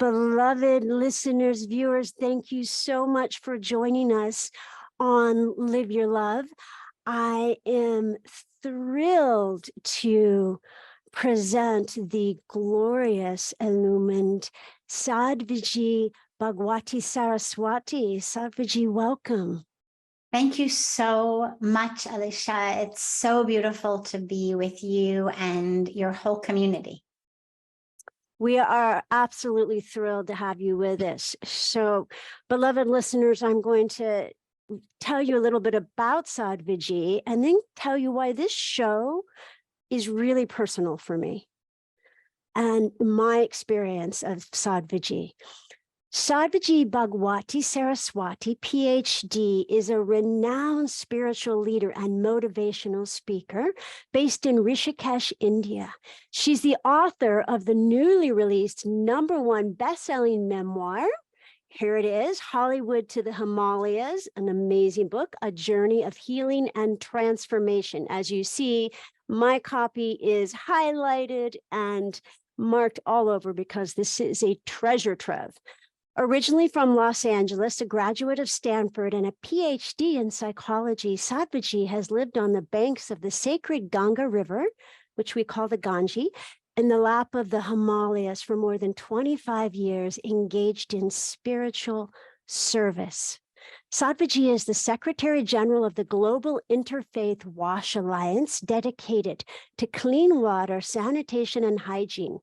Beloved listeners, viewers, thank you so much for joining us on Live Your Love. I am thrilled to present the glorious, illumined Sadhviji Bhagawati Saraswati. Sadhviji, welcome. Thank you so much, Alicia. It's so beautiful to be with you and your whole community. We are absolutely thrilled to have you with us. So, beloved listeners, I'm going to tell you a little bit about Sadhviji and then tell you why this show is really personal for me and my experience of Sadhviji. Sadhviji Bhagawati Saraswati, PhD, is a renowned spiritual leader and motivational speaker based in Rishikesh, India. She's the author of the newly released #1 best-selling memoir. Here it is, Hollywood to the Himalayas, an amazing book, A Journey of Healing and Transformation. As you see, my copy is highlighted and marked all over because this is a treasure trove. Originally from Los Angeles, a graduate of Stanford and a PhD in psychology, Sadhviji has lived on the banks of the sacred Ganga River, which we call the Ganges, in the lap of the Himalayas for more than 25 years, engaged in spiritual service. Sadhviji is the Secretary General of the Global Interfaith Wash Alliance, dedicated to clean water, sanitation, and hygiene.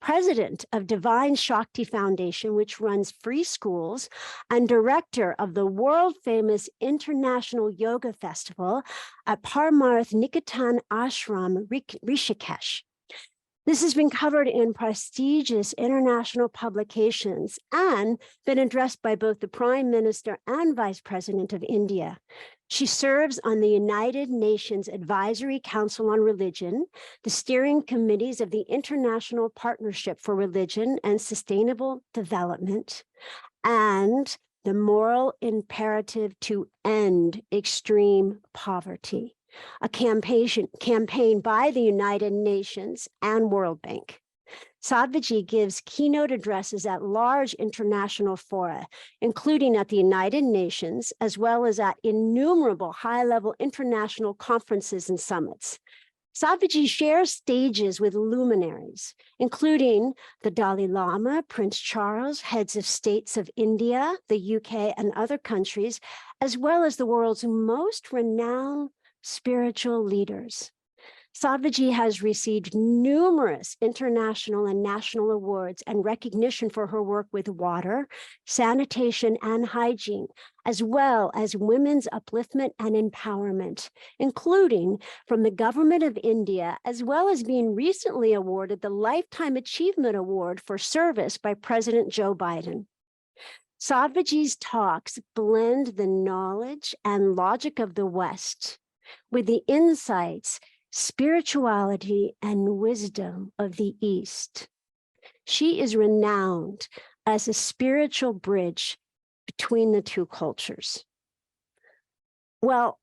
President of Divine Shakti Foundation, which runs free schools, and director of the world-famous International Yoga Festival at Parmarth Niketan Ashram, Rishikesh. This has been covered in prestigious international publications and been addressed by both the Prime Minister and Vice President of India. She serves on the United Nations Advisory Council on Religion, the steering committees of the International Partnership for Religion and Sustainable Development, and the moral imperative to end extreme poverty, a campaign by the United Nations and World Bank. Sadhviji gives keynote addresses at large international fora, including at the United Nations, as well as at innumerable high-level international conferences and summits. Sadhviji shares stages with luminaries, including the Dalai Lama, Prince Charles, heads of states of India, the UK, and other countries, as well as the world's most renowned spiritual leaders. Sadhviji has received numerous international and national awards and recognition for her work with water, sanitation, and hygiene, as well as women's upliftment and empowerment, including from the Government of India, as well as being recently awarded the Lifetime Achievement Award for service by President Joe Biden. Sadhviji's talks blend the knowledge and logic of the West with the insights, spirituality, and wisdom of the East. She is renowned as a spiritual bridge between the two cultures. Well,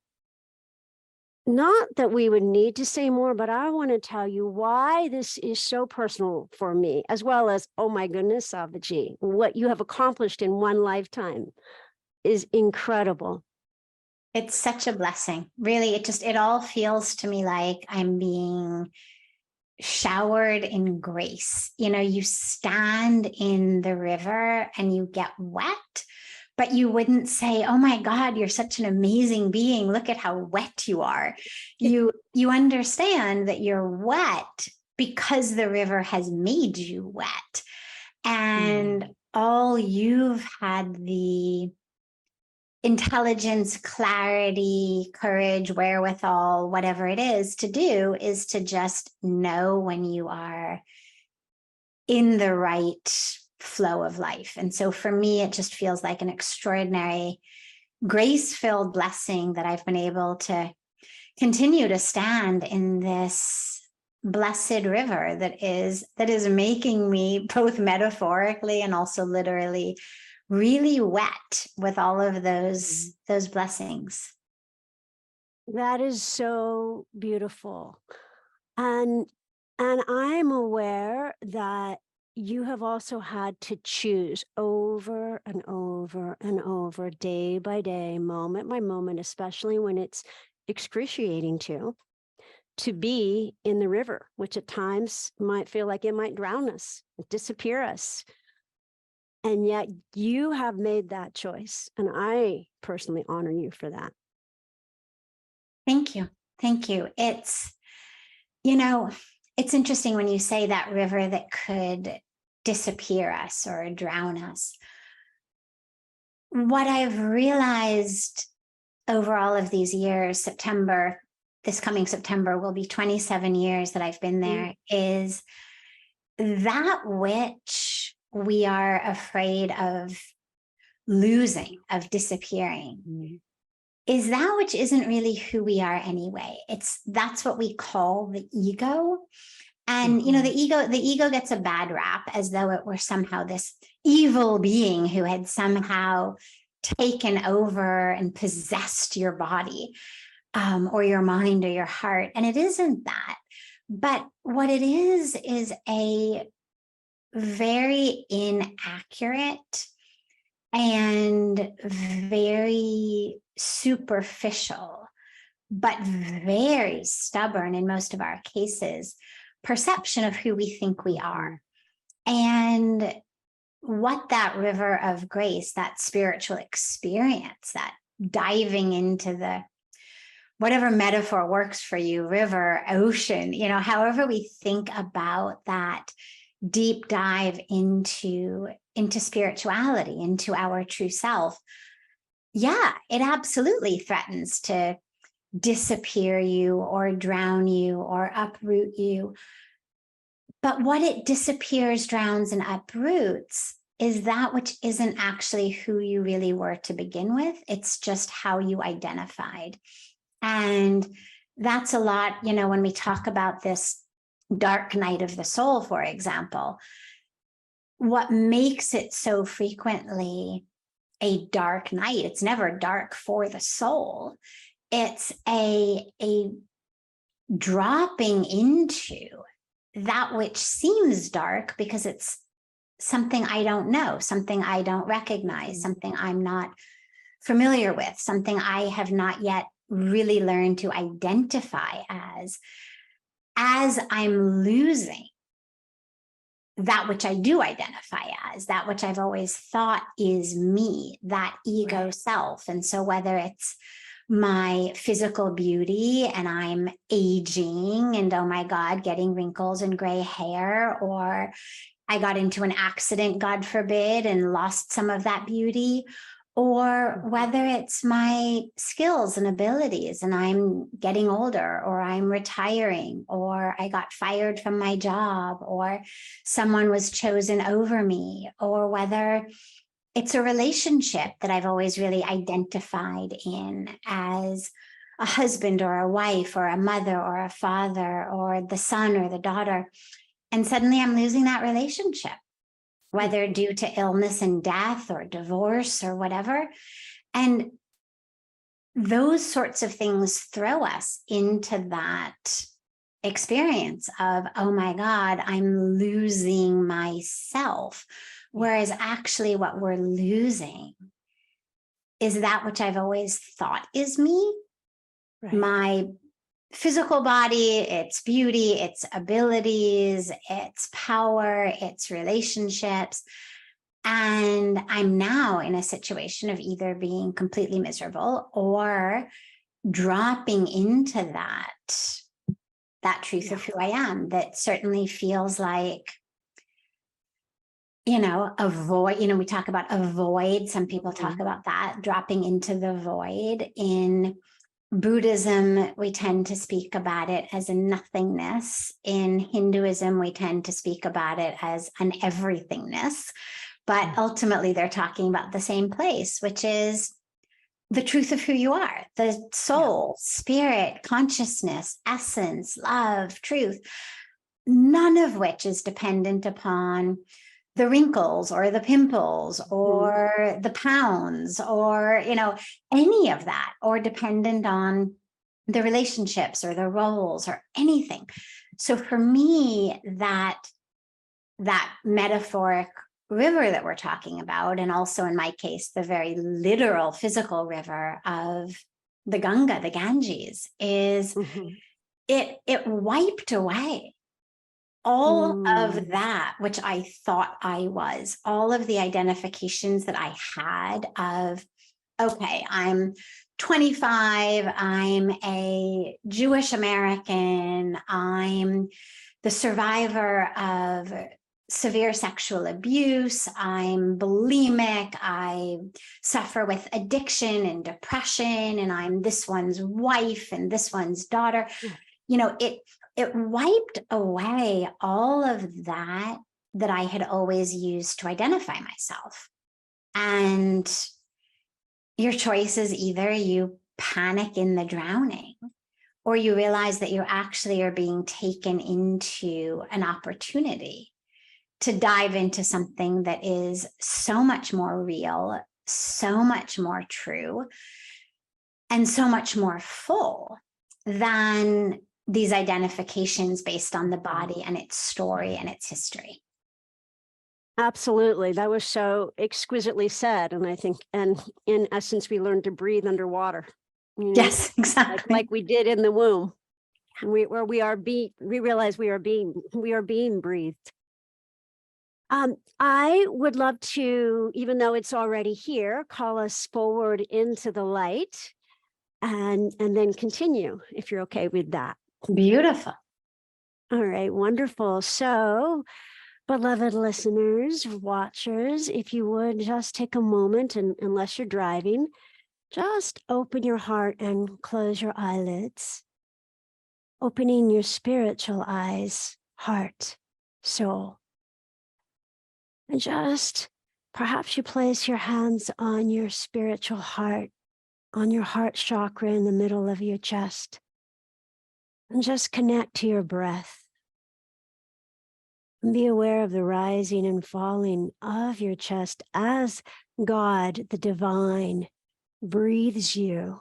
not that we would need to say more, but I want to tell you why this is so personal for me, as well as, oh my goodness, Sadhviji, what you have accomplished in one lifetime is incredible. It's such a blessing. Really, it all feels to me like I'm being showered in grace. You know, you stand in the river and you get wet, but you wouldn't say, oh my God, you're such an amazing being. Look at how wet you are. You understand that you're wet because the river has made you wet. And all you've had the intelligence, clarity, courage, wherewithal, whatever it is to do, is to just know when you are in the right flow of life. And so for me, it just feels like an extraordinary grace-filled blessing that I've been able to continue to stand in this blessed river that is making me, both metaphorically and also literally, really wet with all of those blessings. That is so beautiful. And I'm aware that you have also had to choose over and over and over, day by day, moment by moment, especially when it's excruciating to be in the river, which at times might feel like it might drown us, disappear us. And yet you have made that choice. And I personally honor you for that. Thank you. Thank you. It's, it's interesting when you say that river that could disappear us or drown us. What I've realized over all of these years, this coming September will be 27 years that I've been there, is that which we are afraid of losing, of disappearing, is that which isn't really who we are anyway. That's what we call the ego. And, the ego gets a bad rap as though it were somehow this evil being who had somehow taken over and possessed your body, or your mind or your heart. And it isn't that. But what it is a very inaccurate and very superficial, but very stubborn in most of our cases, perception of who we think we are. And what that river of grace, that spiritual experience, that diving into the, whatever metaphor works for you, river, ocean, however we think about that deep dive into spirituality, into our true self. Yeah, it absolutely threatens to disappear you or drown you or uproot you. But what it disappears, drowns, and uproots is that which isn't actually who you really were to begin with. It's just how you identified. And that's a lot, when we talk about this dark night of the soul, for example, what makes it so frequently a dark night, it's never dark for the soul. It's a dropping into that which seems dark because it's something I don't know, something I don't recognize, something I'm not familiar with, something I have not yet really learned to identify as I'm losing that which I do identify as, that which I've always thought is me, that ego self. And so whether it's my physical beauty and I'm aging and, oh my God, getting wrinkles and gray hair, or I got into an accident, God forbid, and lost some of that beauty, or whether it's my skills and abilities and I'm getting older, or I'm retiring, or I got fired from my job, or someone was chosen over me, or whether it's a relationship that I've always really identified in as a husband or a wife or a mother or a father or the son or the daughter. And suddenly I'm losing that relationship, whether due to illness and death or divorce or whatever. And those sorts of things throw us into that experience of, oh my God, I'm losing myself. Whereas actually what we're losing is that which I've always thought is me, my physical body, its beauty, its abilities, its power, its relationships. And I'm now in a situation of either being completely miserable or dropping into that truth of who I am, that certainly feels like, a void. We talk about a void. Some people talk about that, dropping into the void. In Buddhism, we tend to speak about it as a nothingness. In Hinduism, we tend to speak about it as an everythingness. But ultimately, they're talking about the same place, which is the truth of who you are, the soul, spirit, consciousness, essence, love, truth, none of which is dependent upon the wrinkles or the pimples or the pounds or, any of that, or dependent on the relationships or the roles or anything. So for me, that that metaphoric river that we're talking about, and also in my case, the very literal physical river of the Ganga, the Ganges, is it wiped away all of that which I thought I was, all of the identifications that I had of, okay, I'm 25, I'm a Jewish American, I'm the survivor of severe sexual abuse, I'm bulimic, I suffer with addiction and depression, and I'm this one's wife and this one's daughter. You know, it wiped away all of that that I had always used to identify myself. And your choice is either you panic in the drowning, or you realize that you actually are being taken into an opportunity to dive into something that is so much more real, so much more true, and so much more full than these identifications based on the body and its story and its history. Absolutely. That was so exquisitely said. And I think, and in essence, we learned to breathe underwater. You know, yes, exactly. Like we did in the womb. We realize we are being breathed. I would love to, even though it's already here, call us forward into the light and then continue, if you're okay with that. Beautiful. All right, wonderful. So, beloved listeners, watchers, if you would just take a moment, and unless you're driving, just open your heart and close your eyelids, opening your spiritual eyes, heart, soul. And just perhaps you place your hands on your spiritual heart, on your heart chakra in the middle of your chest, and just connect to your breath. And be aware of the rising and falling of your chest as God, the divine, breathes you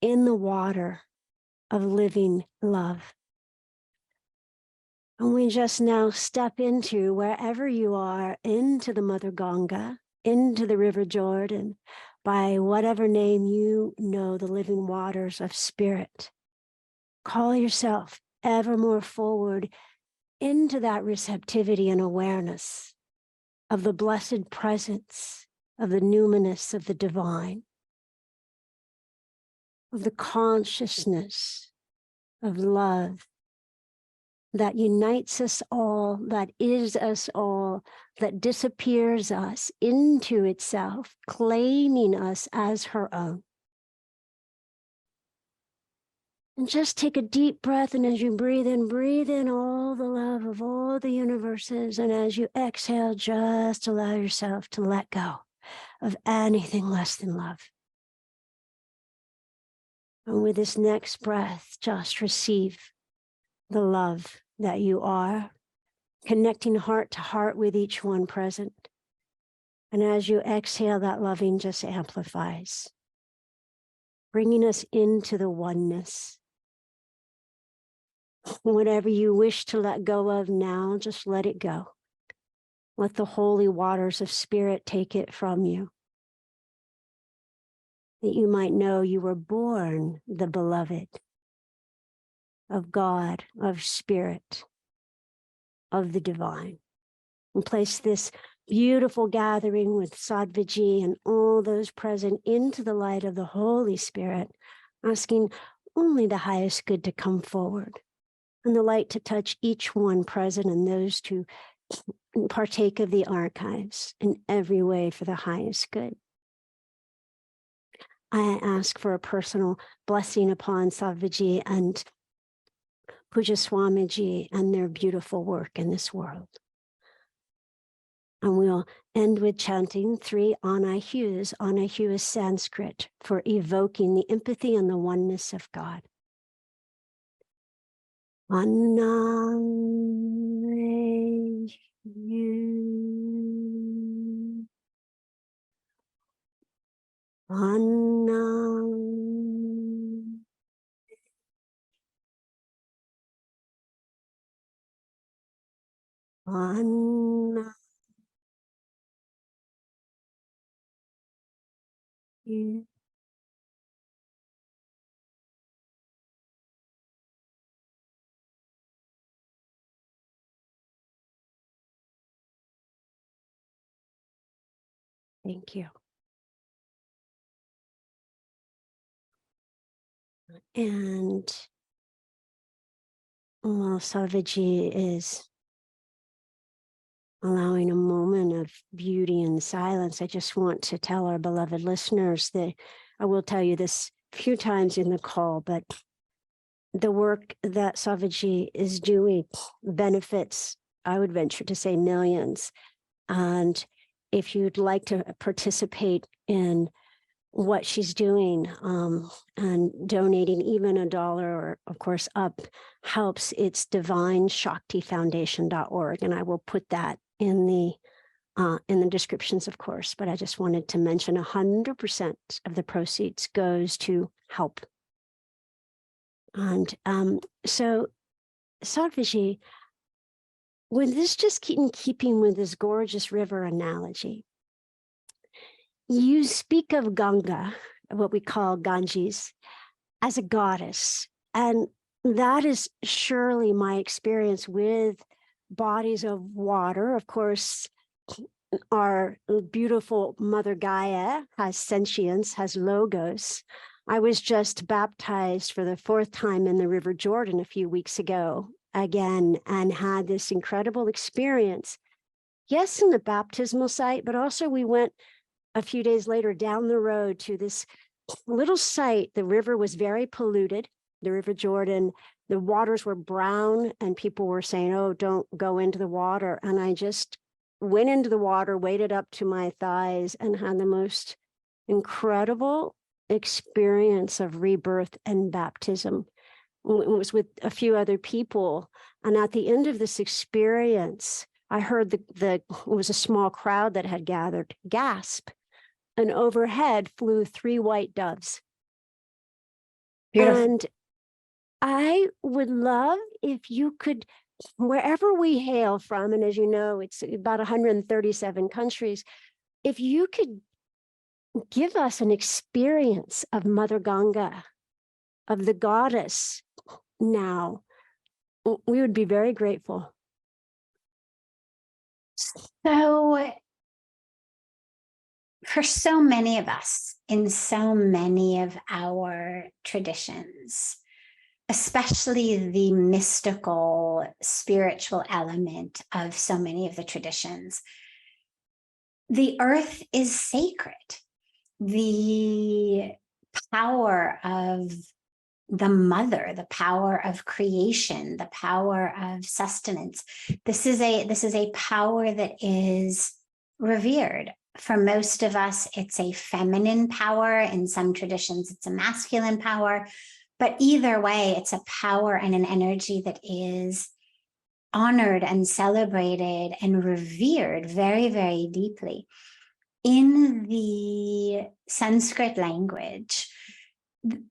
in the water of living love. And we just now step into, wherever you are, into the Mother Ganga, into the River Jordan, by whatever name you know, the living waters of spirit. Call yourself ever more forward into that receptivity and awareness of the blessed presence of the numinous of the divine, of the consciousness of love that unites us all, that is us all, that disappears us into itself, claiming us as her own. And just take a deep breath, and as you breathe in all the love of all the universes, and as you exhale, just allow yourself to let go of anything less than love. And with this next breath, just receive the love that you are, connecting heart to heart with each one present. And as you exhale, that loving just amplifies, bringing us into the oneness. Whatever you wish to let go of now, just let it go. Let the holy waters of spirit take it from you, that you might know you were born the beloved of God, of spirit, of the divine. And place this beautiful gathering with Sadhviji and all those present into the light of the Holy Spirit, asking only the highest good to come forward, and the light to touch each one present and those to partake of the archives in every way for the highest good. I ask for a personal blessing upon Sadhviji and Puja Swamiji and their beautiful work in this world. And we'll end with chanting 3 Anahus. Anahu is Sanskrit for evoking the empathy and the oneness of God. Anahu. Anam. On. You. Thank you. And while Sadhviji is allowing a moment of beauty and silence, I just want to tell our beloved listeners that I will tell you this a few times in the call, but the work that Sadhviji is doing benefits, I would venture to say, millions. And if you'd like to participate in what she's doing and donating even $1 or of course up helps, it's divineshaktifoundation.org. And I will put that in the descriptions, of course, but I just wanted to mention 100% of the proceeds goes to help. And so Sadhviji, with this, just in keeping with this gorgeous river analogy, you speak of Ganga, what we call Ganges, as a goddess. And that is surely my experience with bodies of water. Of course, our beautiful Mother Gaia has sentience, has logos. I was just baptized for the 4th time in the River Jordan a few weeks ago again, and had this incredible experience. Yes, in the baptismal site, but also we went a few days later down the road to this little site. The river was very polluted, the River Jordan. The waters were brown and people were saying, oh, don't go into the water. And I just went into the water, waded up to my thighs, and had the most incredible experience of rebirth and baptism. It was with a few other people. And at the end of this experience, I heard it was a small crowd that had gathered gasp. And overhead flew 3 white doves. Beautiful. And I would love if you could, wherever we hail from, and as you know, it's about 137 countries, if you could give us an experience of Mother Ganga, of the goddess now, we would be very grateful. So, for so many of us in so many of our traditions, especially the mystical, spiritual element of so many of the traditions, the earth is sacred. The power of the mother, the power of creation, the power of sustenance. This is a power that is revered. For most of us, it's a feminine power. In some traditions, it's a masculine power. But either way, it's a power and an energy that is honored and celebrated and revered very, very deeply. In the Sanskrit language,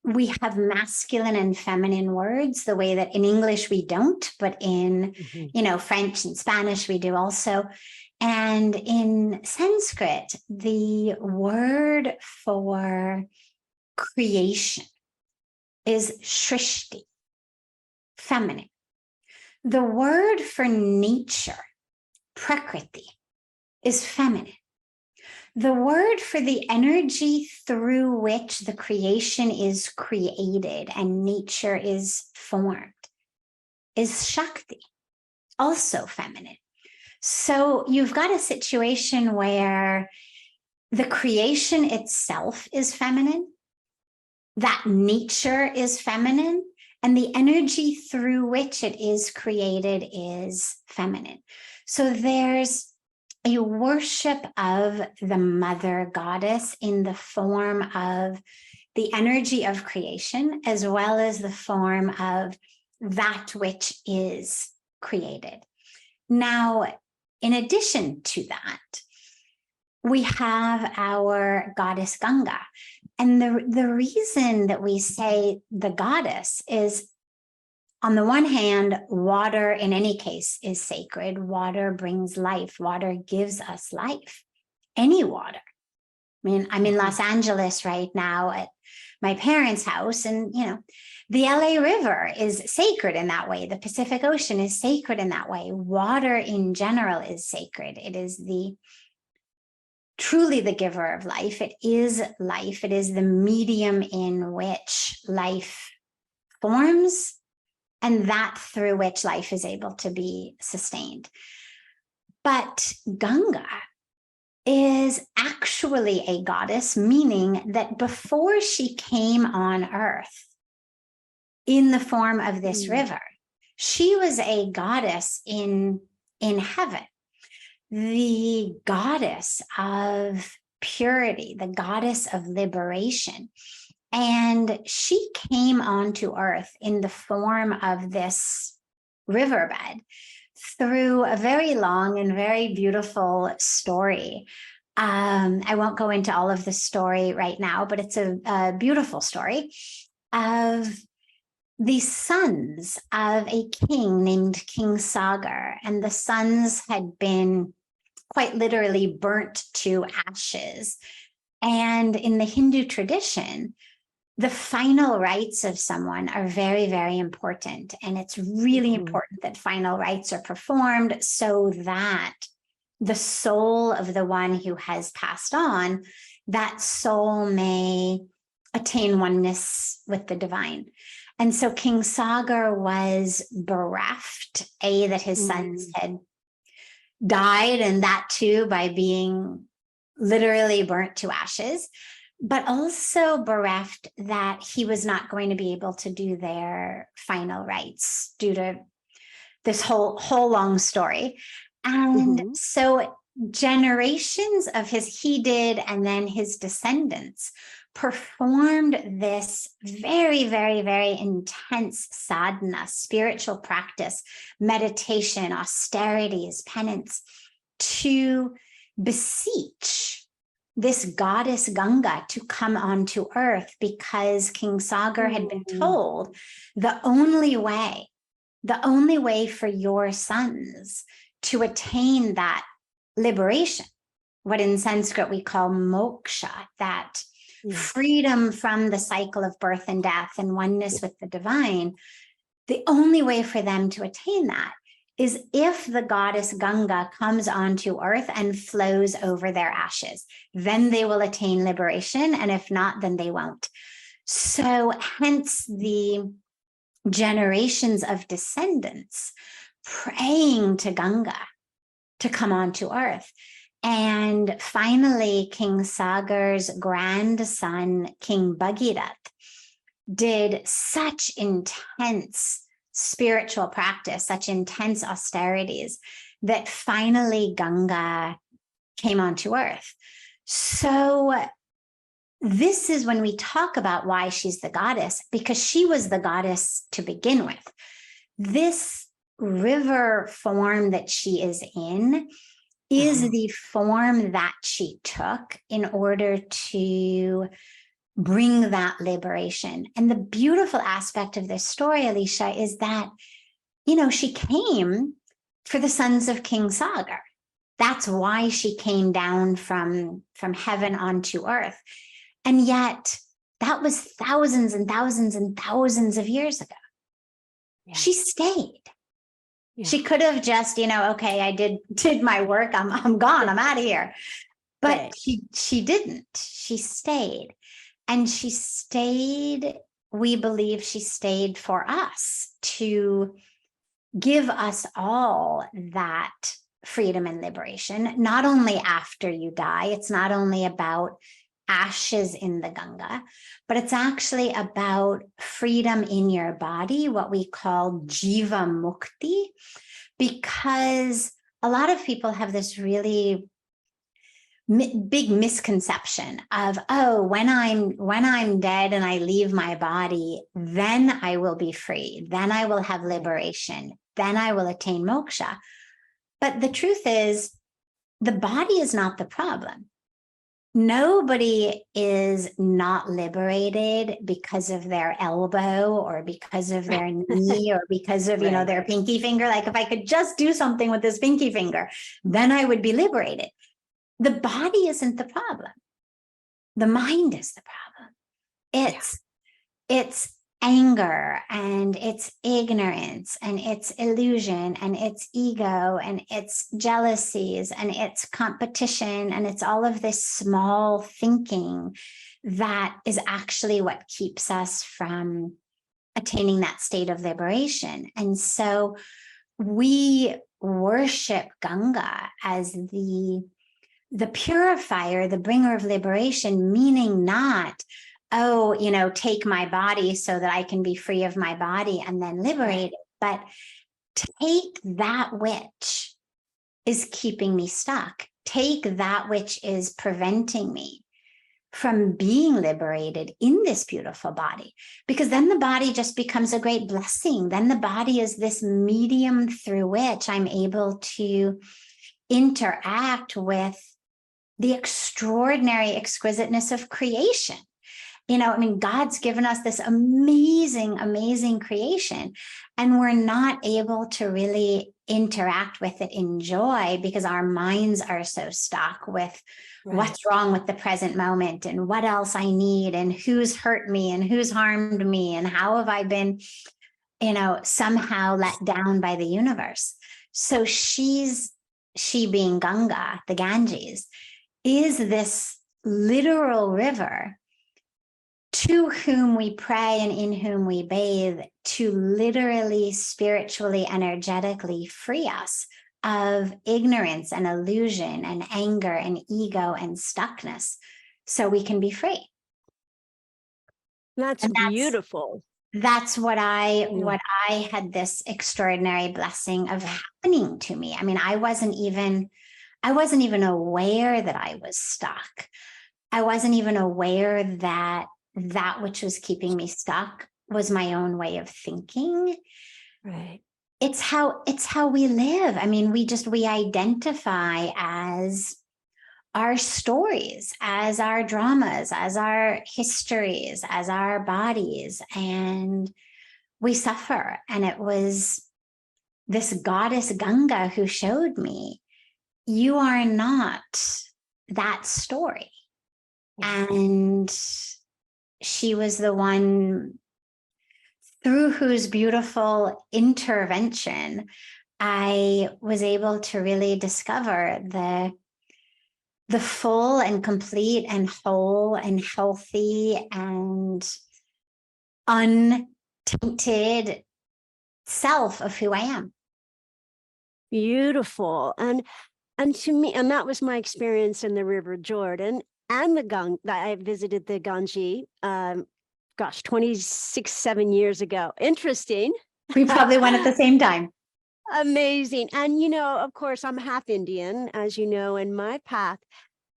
we have masculine and feminine words the way that in English we don't, but in French and Spanish we do also. And in Sanskrit, the word for creation is shrishti, feminine. The word for nature, prakriti, is feminine. The word for the energy through which the creation is created and nature is formed is Shakti, also feminine. So you've got a situation where the creation itself is feminine, that nature is feminine, and the energy through which it is created is feminine. So there's a worship of the mother goddess in the form of the energy of creation, as well as the form of that which is created. Now, in addition to that, we have our goddess Ganga. And the reason that we say the goddess is on the one hand, water in any case is sacred. Water brings life. Water gives us life. Any water. I mean, I'm in Los Angeles right now at my parents' house, and the LA River is sacred in that way. The Pacific Ocean is sacred in that way. Water in general is sacred. It is truly the giver of life. It is life. It is the medium in which life forms, and that through which life is able to be sustained. But Ganga is actually a goddess, meaning that before she came on earth in the form of this river, she was a goddess in heaven, the goddess of purity, the goddess of liberation. And she came onto earth in the form of this riverbed through a very long and very beautiful story. I won't go into all of the story right now, but it's a beautiful story of the sons of a king named King Sagar. And the sons had been quite literally burnt to ashes. And in the Hindu tradition, the final rites of someone are very, very important. And it's really important that final rites are performed so that the soul of the one who has passed on, that soul may attain oneness with the divine. And so King Sagar was bereft, that his sons had died, and that too by being literally burnt to ashes, but also bereft that he was not going to be able to do their final rites due to this whole long story. And so generations of he did, and then his descendants performed this very, very, very intense sadhana, spiritual practice, meditation, austerities, penance, to beseech this goddess Ganga to come onto earth, because King Sagar had been told the only way for your sons to attain that liberation, what in Sanskrit we call moksha, that freedom from the cycle of birth and death and oneness with the divine, the only way for them to attain that is if the goddess Ganga comes onto earth and flows over their ashes. Then they will attain liberation, and if not, then they won't. So hence the generations of descendants praying to Ganga to come onto earth. And finally, King Sagar's grandson, King Bhagirath, did such intense spiritual practice, such intense austerities, that finally Ganga came onto earth. So this is when we talk about why she's the goddess, because she was the goddess to begin with. This river form that she is in is the form that she took in order to bring that liberation. And the beautiful aspect of this story, Alicia, is that, she came for the sons of King Sagar. That's why she came down from heaven onto earth. And yet that was thousands and thousands and thousands of years ago. Yeah. She stayed. Yeah. She could have just, okay, I did my work. I'm gone. I'm out of here. But right. She didn't. She stayed. And she stayed, we believe she stayed for us, to give us all that freedom and liberation, not only after you die. It's not only about ashes in the Ganga, but it's actually about freedom in your body, what we call Jiva Mukti, because a lot of people have this really big misconception of, when I'm dead and I leave my body, then I will be free, then I will have liberation, then I will attain moksha. But the truth is, the body is not the problem. nobody is not liberated because of their elbow or because of their knee or because of, Right. their pinky finger. Like if I could just do something with this pinky finger, then I would be liberated. The body isn't the problem. The mind is the problem. It's anger and it's ignorance and it's illusion and it's ego and it's jealousies and it's competition and it's all of this small thinking that is actually what keeps us from attaining that state of liberation. And so we worship Ganga as the purifier, the bringer of liberation, meaning not, oh, take my body so that I can be free of my body and then liberate it, but take that which is keeping me stuck. Take that which is preventing me from being liberated in this beautiful body, because then the body just becomes a great blessing. Then the body is this medium through which I'm able to interact with the extraordinary exquisiteness of creation. God's given us this amazing, amazing creation, and we're not able to really interact with it in joy because our minds are so stuck with what's wrong with the present moment and what else I need and who's hurt me and who's harmed me and how have I been, somehow let down by the universe. So she being Ganga, the Ganges, is this literal river to whom we pray and in whom we bathe, to literally, spiritually, energetically free us of ignorance and illusion and anger and ego and stuckness so we can be free. That's beautiful. That's what I had this extraordinary blessing of happening to me. I wasn't even aware that I was stuck. I wasn't even aware that which was keeping me stuck was my own way of thinking. Right. It's how we live. We identify as our stories, as our dramas, as our histories, as our bodies, and we suffer. And it was this goddess Ganga who showed me, you are not that story. And she was the one through whose beautiful intervention I was able to really discover the full and complete and whole and healthy and untainted self of who I am. Beautiful. And to me, and that was my experience in the River Jordan and the Ganga. I visited the Ganges, 7 years ago. Interesting. We probably went at the same time. Amazing. And, of course, I'm half Indian, as you know, in my path.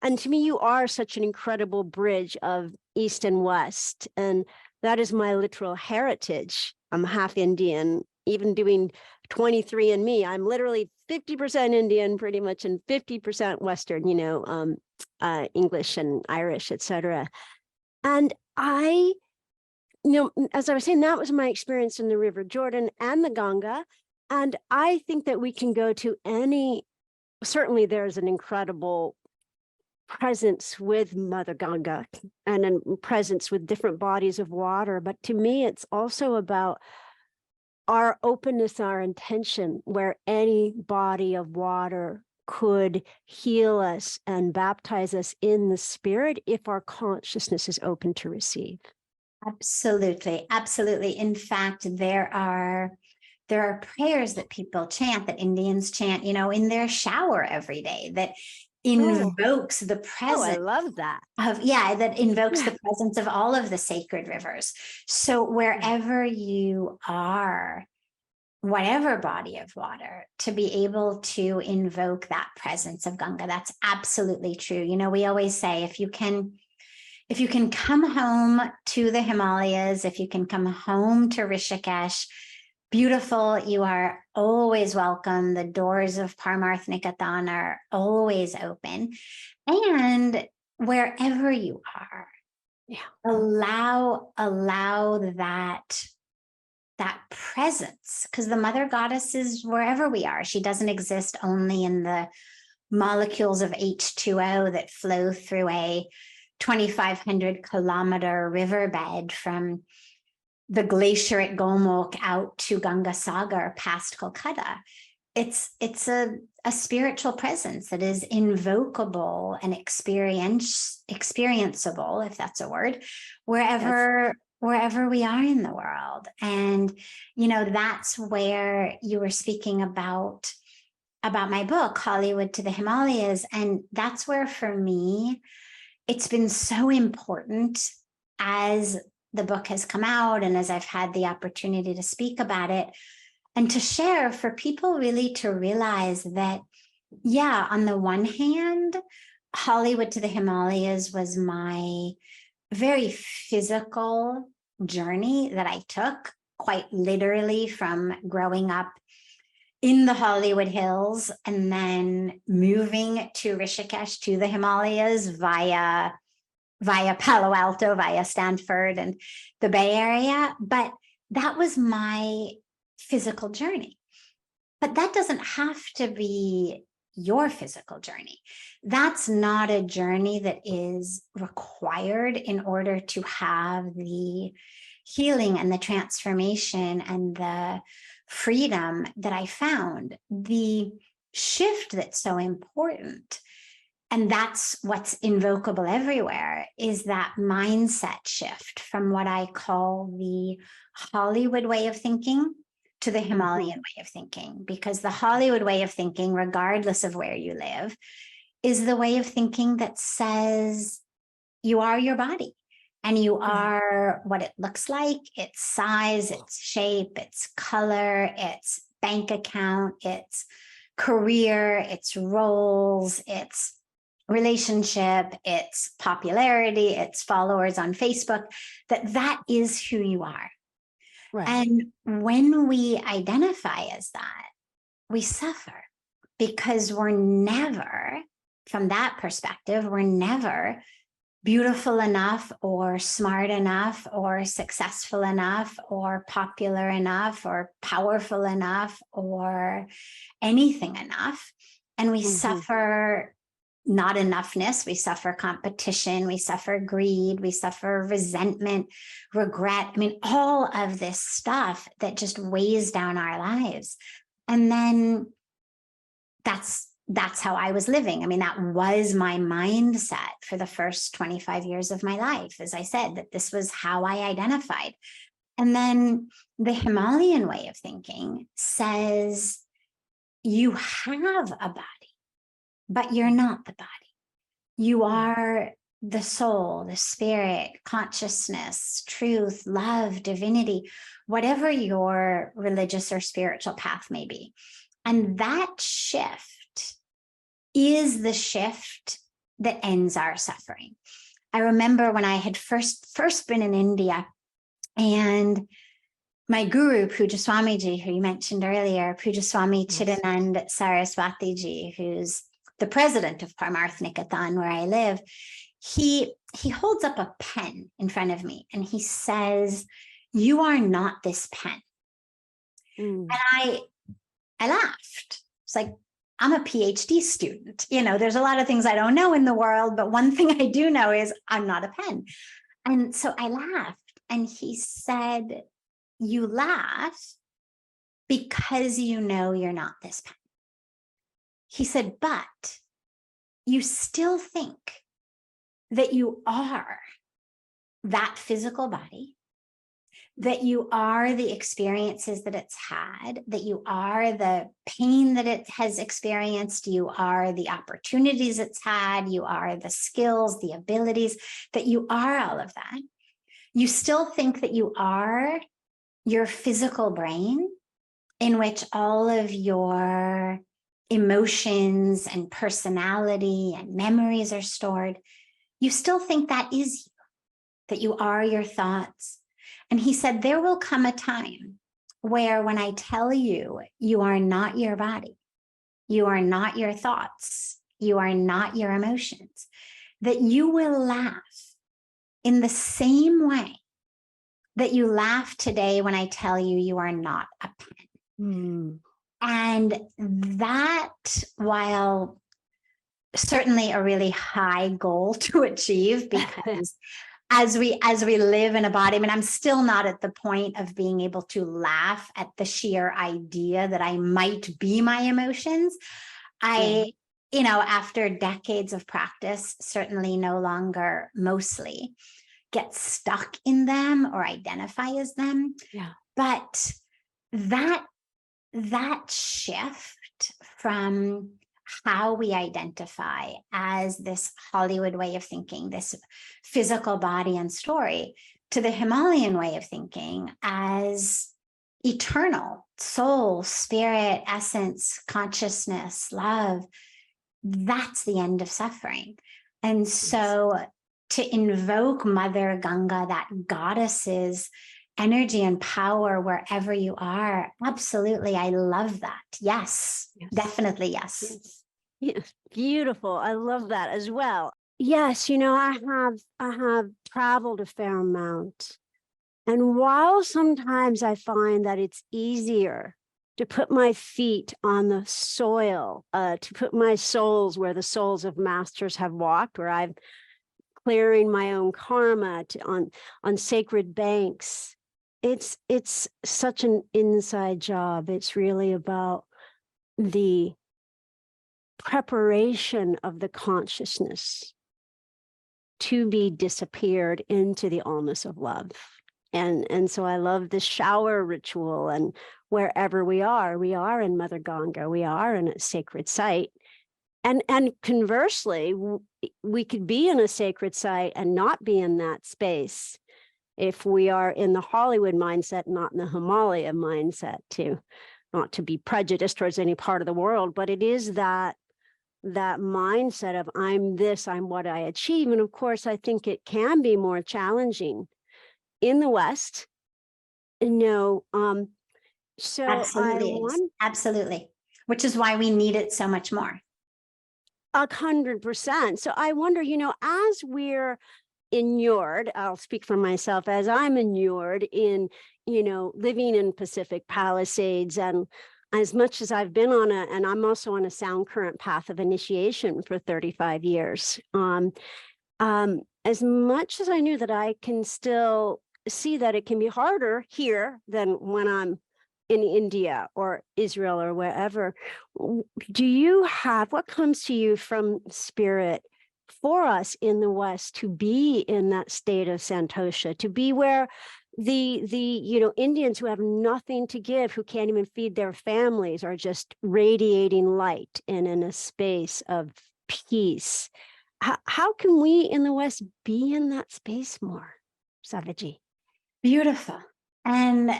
And to me, you are such an incredible bridge of East and West. And that is my literal heritage. I'm half Indian, even doing 23andMe. I'm literally 50% Indian, pretty much, and 50% Western, English and Irish, etc. And I, as I was saying, that was my experience in the River Jordan and the Ganga. And I think that we can go to certainly there's an incredible presence with Mother Ganga and a presence with different bodies of water. But to me, it's also about our openness, our intention, where any body of water could heal us and baptize us in the spirit if our consciousness is open to receive. Absolutely. Absolutely. In fact, there are prayers that people chant, that Indians chant, in their shower every day, that invokes the presence. I love that. That invokes the presence of all of the sacred rivers. So wherever you are, whatever body of water, to be able to invoke that presence of Ganga, that's absolutely true. We always say, if you can come home to the Himalayas, if you can come home to Rishikesh, beautiful, you are always welcome. The doors of Parmarth Nikatan are always open. And wherever you are, allow that presence, because the mother goddess is wherever we are. She doesn't exist only in the molecules of H2O that flow through a 2,500 kilometer riverbed from the glacier at Gomukh out to Ganga Sagar past Kolkata. It's a spiritual presence that is invocable and experienceable, if that's a word, wherever we are in the world. And, that's where you were speaking about my book, Hollywood to the Himalayas. And that's where, for me, it's been so important as the book has come out and as I've had the opportunity to speak about it and to share, for people really to realize that, on the one hand, Hollywood to the Himalayas was my very physical journey that I took, quite literally, from growing up in the Hollywood Hills and then moving to Rishikesh, to the Himalayas via Palo Alto, via Stanford and the Bay Area. But that was my physical journey. But that doesn't have to be your physical journey. That's not a journey that is required in order to have the healing and the transformation and the freedom that I found. The shift that's so important, and that's what's invocable everywhere, is that mindset shift from what I call the Hollywood way of thinking to the Himalayan way of thinking. Because the Hollywood way of thinking, regardless of where you live, is the way of thinking that says you are your body and you are what it looks like, its size, its shape, its color, its bank account, its career, its roles, its relationship, its popularity, its followers on Facebook, that is who you are. Right. And when we identify as that, we suffer, because we're never, from that perspective, we're never beautiful enough or smart enough or successful enough or popular enough or powerful enough or anything enough. And we suffer not enoughness, we suffer competition, we suffer greed, we suffer resentment, regret. I mean, all of this stuff that just weighs down our lives. And then that's how I was living. I mean, that was my mindset for the first 25 years of my life. As I said, that this was how I identified. And then the Himalayan way of thinking says you have a body, but you're not the body. You are the soul, the spirit, consciousness, truth, love, divinity, whatever your religious or spiritual path may be. And that shift is the shift that ends our suffering. I remember when I had first been in India, and my guru, Swamiji, who you mentioned earlier, Swami Chidanand Saraswatiji, who's the president of Parmarth Nikatan, where I live, he holds up a pen in front of me and he says, "You are not this pen." And I laughed. It's like, I'm a PhD student. There's a lot of things I don't know in the world, but one thing I do know is I'm not a pen. And so I laughed, and he said, "You laugh because you know you're not this pen." He said, "But you still think that you are that physical body, that you are the experiences that it's had, that you are the pain that it has experienced, you are the opportunities it's had, you are the skills, the abilities, that you are all of that. You still think that you are your physical brain, in which all of your emotions and personality and memories are stored. You still think that is you, that you are your thoughts." And he said, there will come a time where, when I tell you, you are not your body, you are not your thoughts, you are not your emotions, that you will laugh in the same way that you laugh today when I tell you you are not a pen. Mm. And that, while certainly a really high goal to achieve, because as we live in a body, I mean, I'm still not at the point of being able to laugh at the sheer idea that I might be my emotions. After decades of practice, certainly no longer mostly get stuck in them or identify as them. Yeah. But that shift from how we identify as this Hollywood way of thinking, this physical body and story, to the Himalayan way of thinking as eternal soul, spirit, essence, consciousness, love, that's the end of suffering. And so to invoke Mother Ganga, that goddess's energy and power wherever you are, absolutely, I love that. Yes. Definitely yes. Yes. Beautiful. I love that as well. Yes, I have traveled a fair amount. And while sometimes I find that it's easier to put my feet on the soil, to put my soles where the souls of masters have walked, where I'm clearing my own karma on sacred banks, it's such an inside job. It's really about the preparation of the consciousness to be disappeared into the allness of love. And so I love the shower ritual, and wherever we are in Mother Ganga, we are in a sacred site. And conversely, we could be in a sacred site and not be in that space if we are in the Hollywood mindset, not in the Himalaya mindset, not to be prejudiced towards any part of the world, but it is that mindset of I'm this, I'm what I achieve. And of course, I think it can be more challenging in the West. So absolutely, which is why we need it so much more. 100%. So I wonder, as we're inured, I'll speak for myself, as I'm inured in, living in Pacific Palisades, and as much as I've been and I'm also on a sound current path of initiation for 35 years. As much as I knew that I can still see that it can be harder here than when I'm in India or Israel or wherever. Do you have, what comes to you from spirit for us in the West to be in that state of santosha, to be where the Indians who have nothing to give, who can't even feed their families, are just radiating light and in a space of peace? How can we in the West be in that space more, Sadhviji? Beautiful. And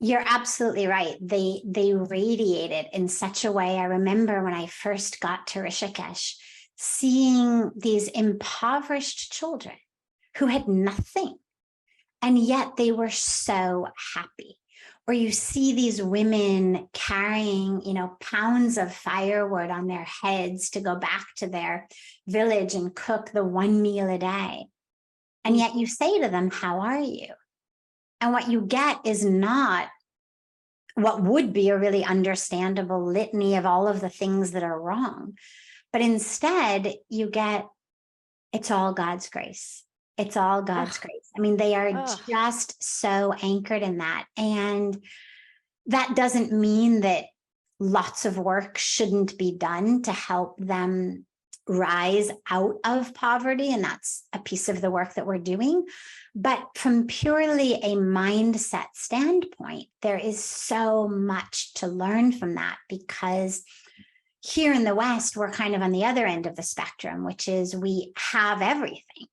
you're absolutely right. They radiated in such a way. I remember when I first got to Rishikesh, seeing these impoverished children who had nothing, and yet they were so happy. Or you see these women carrying, pounds of firewood on their heads to go back to their village and cook the one meal a day. And yet you say to them, how are you? And what you get is not what would be a really understandable litany of all of the things that are wrong. But instead, you get, it's all God's grace. It's all God's grace. I mean, they are just so anchored in that. And that doesn't mean that lots of work shouldn't be done to help them rise out of poverty. And that's a piece of the work that we're doing. But from purely a mindset standpoint, there is so much to learn from that, because here in the West, we're kind of on the other end of the spectrum, which is we have everything,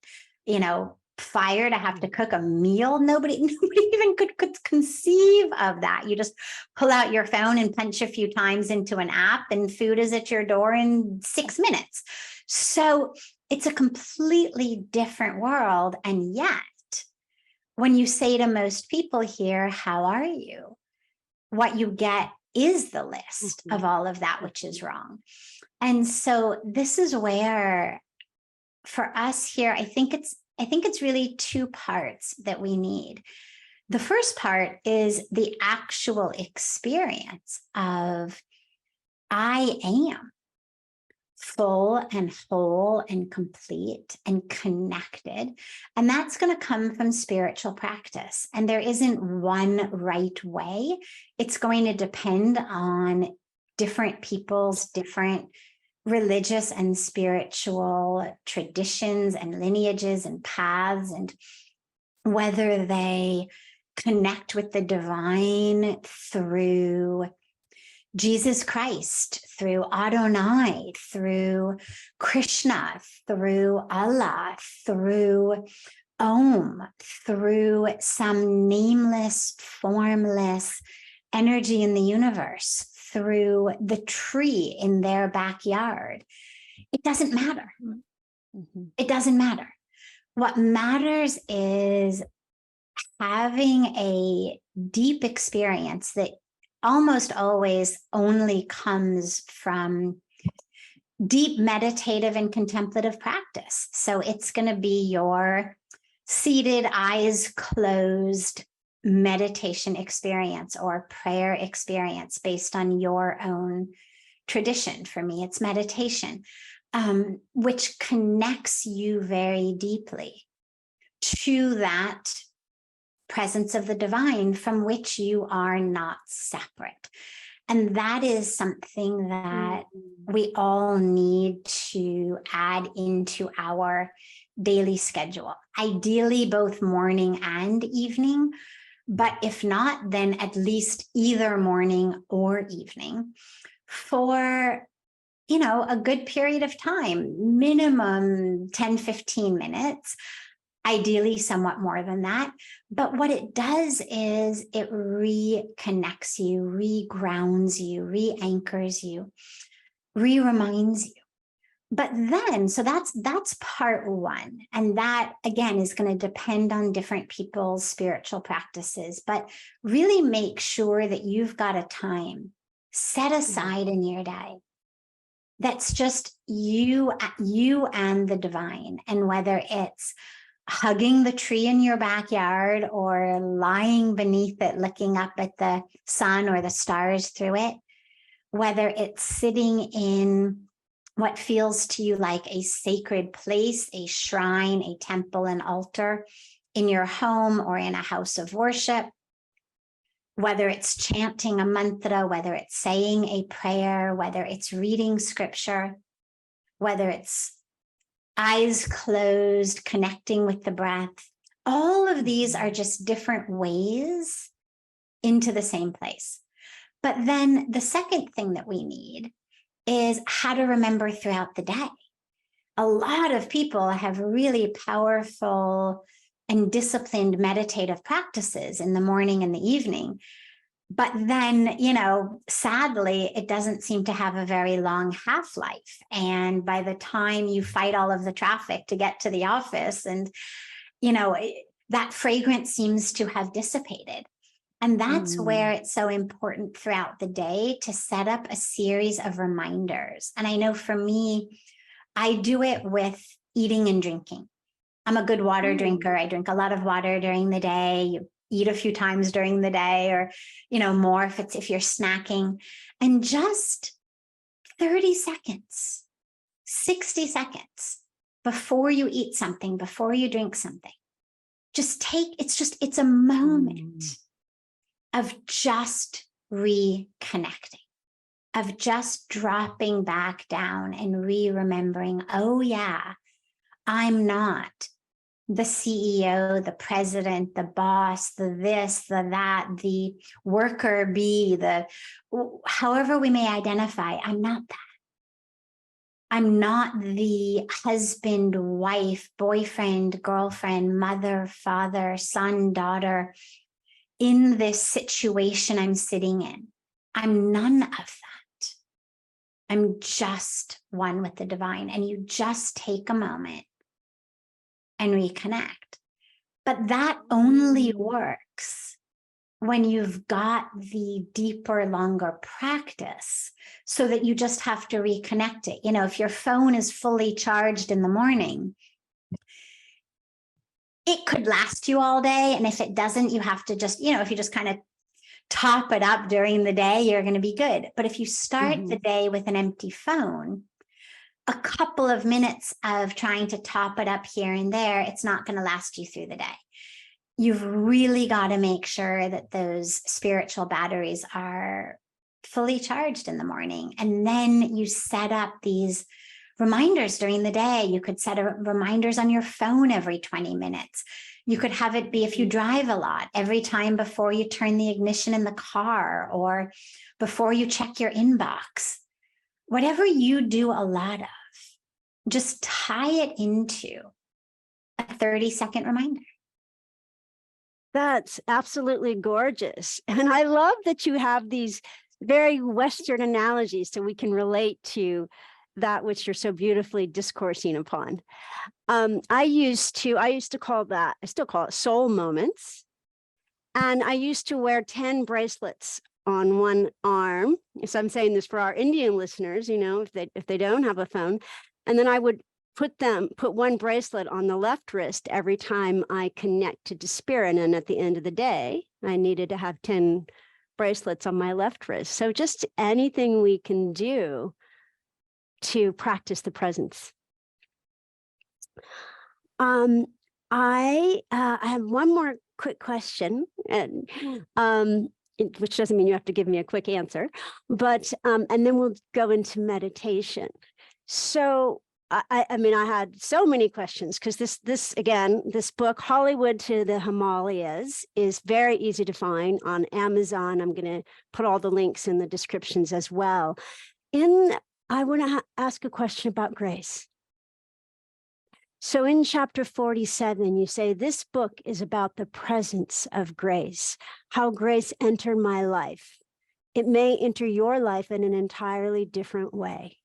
fire to have to cook a meal. Nobody even could conceive of that. You just pull out your phone and punch a few times into an app and food is at your door in 6 minutes. So it's a completely different world. And yet, when you say to most people here, how are you? What you get is the list of all of that which is wrong. And so this is where, for us here, I think it's really two parts that we need. The first part is the actual experience of I am full and whole and complete and connected. And that's going to come from spiritual practice. And there isn't one right way. It's going to depend on different people's different religious and spiritual traditions and lineages and paths, and whether they connect with the divine through Jesus Christ, through Adonai, through Krishna, through Allah, through Om, through some nameless, formless energy in the universe, through the tree in their backyard. It doesn't matter. Mm-hmm. It doesn't matter. What matters is having a deep experience that almost always only comes from deep meditative and contemplative practice. So it's going to be your seated, eyes closed meditation experience or prayer experience based on your own tradition. For me, it's meditation, which connects you very deeply to that presence of the divine from which you are not separate. And that is something that we all need to add into our daily schedule, ideally both morning and evening. But if not, then at least either morning or evening for, a good period of time, minimum 10, 15 minutes. Ideally, somewhat more than that. But what it does is it reconnects you, re-grounds you, re-anchors you, re-reminds you. But then, so that's part one. And that, again, is going to depend on different people's spiritual practices. But really make sure that you've got a time set aside in your day that's just you and the divine. And whether it's hugging the tree in your backyard or lying beneath it, looking up at the sun or the stars through it, whether it's sitting in what feels to you like a sacred place, a shrine, a temple, an altar in your home or in a house of worship, whether it's chanting a mantra, whether it's saying a prayer, whether it's reading scripture, whether it's eyes closed, connecting with the breath. All of these are just different ways into the same place. But then the second thing that we need is how to remember throughout the day. A lot of people have really powerful and disciplined meditative practices in the morning and the evening. But then, sadly, it doesn't seem to have a very long half-life. And by the time you fight all of the traffic to get to the office, and, that fragrance seems to have dissipated. And that's where it's so important throughout the day to set up a series of reminders. And I know for me, I do it with eating and drinking. I'm a good water drinker. I drink a lot of water during the day. You eat a few times during the day, or, more if you're snacking, and just 30 seconds, 60 seconds before you eat something, before you drink something, it's a moment of just reconnecting, of just dropping back down and remembering, oh yeah, I'm not the CEO, the president, the boss, the this, the that, the worker bee, however we may identify. I'm not that. I'm not the husband, wife, boyfriend, girlfriend, mother, father, son, daughter in this situation I'm sitting in. I'm none of that. I'm just one with the divine. And you just take a moment and reconnect. But that only works when you've got the deeper, longer practice, so that you just have to reconnect it. You know, if your phone is fully charged in the morning, it could last you all day. And if it doesn't, you have to just, you know, if you just kind of top it up during the day, you're going to be good. But if you start the day with an empty phone, a couple of minutes of trying to top it up here and there, it's not going to last you through the day. You've really got to make sure that those spiritual batteries are fully charged in the morning. And then you set up these reminders during the day. You could set reminders on your phone every 20 minutes. You could have it be, if you drive a lot, every time before you turn the ignition in the car or before you check your inbox. Whatever you do a lot of, just tie it into a 30-second reminder. That's absolutely gorgeous. And I love that you have these very Western analogies so we can relate to that which you're so beautifully discoursing upon. I used to call that, I still call it soul moments. And I used to wear 10 bracelets on one arm. So I'm saying this for our Indian listeners, you know, if they don't have a phone. And then I would put one bracelet on the left wrist every time I connected to spirit. And at the end of the day, I needed to have 10 bracelets on my left wrist. So just anything we can do to practice the presence. I have one more quick question, and which doesn't mean you have to give me a quick answer, but and then we'll go into meditation. So I mean, I had so many questions because this book, Hollywood to the Himalayas, is very easy to find on Amazon. I'm going to put all the links in the descriptions as well. I want to ask a question about grace. So in chapter 47, you say, this book is about the presence of grace, how grace entered my life. It may enter your life in an entirely different way.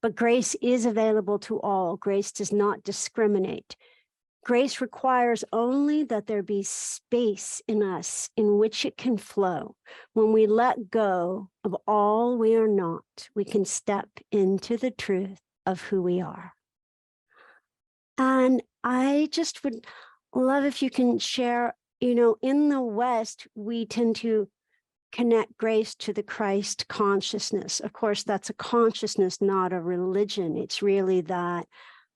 But grace is available to all. Grace does not discriminate. Grace requires only that there be space in us in which it can flow. When we let go of all we are not, we can step into the truth of who we are. And I just would love if you can share, you know, in the West, we tend to connect grace to the Christ consciousness. Of course, that's a consciousness, not a religion. It's really that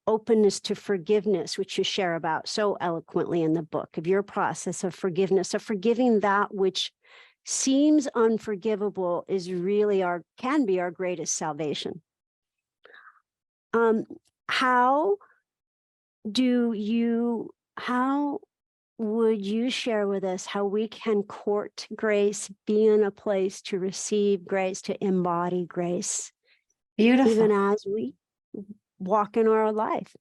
openness to forgiveness, which you share about so eloquently in the book, of your process of forgiveness, of forgiving that which seems unforgivable is really can be our greatest salvation. How would you share with us how we can court grace, be in a place to receive grace, to embody grace? Beautiful. Even as we walk in our life.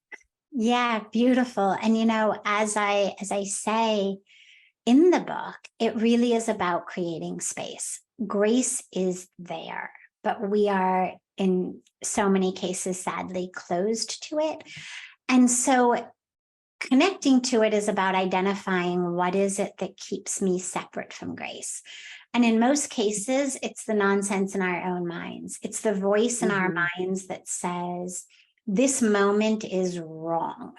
Yeah, beautiful. And, you know, as I say in the book, it really is about creating space. Grace is there, but we are in so many cases, sadly, closed to it. And so connecting to it is about identifying what is it that keeps me separate from grace. And in most cases, it's the nonsense in our own minds. It's the voice in our minds that says, this moment is wrong.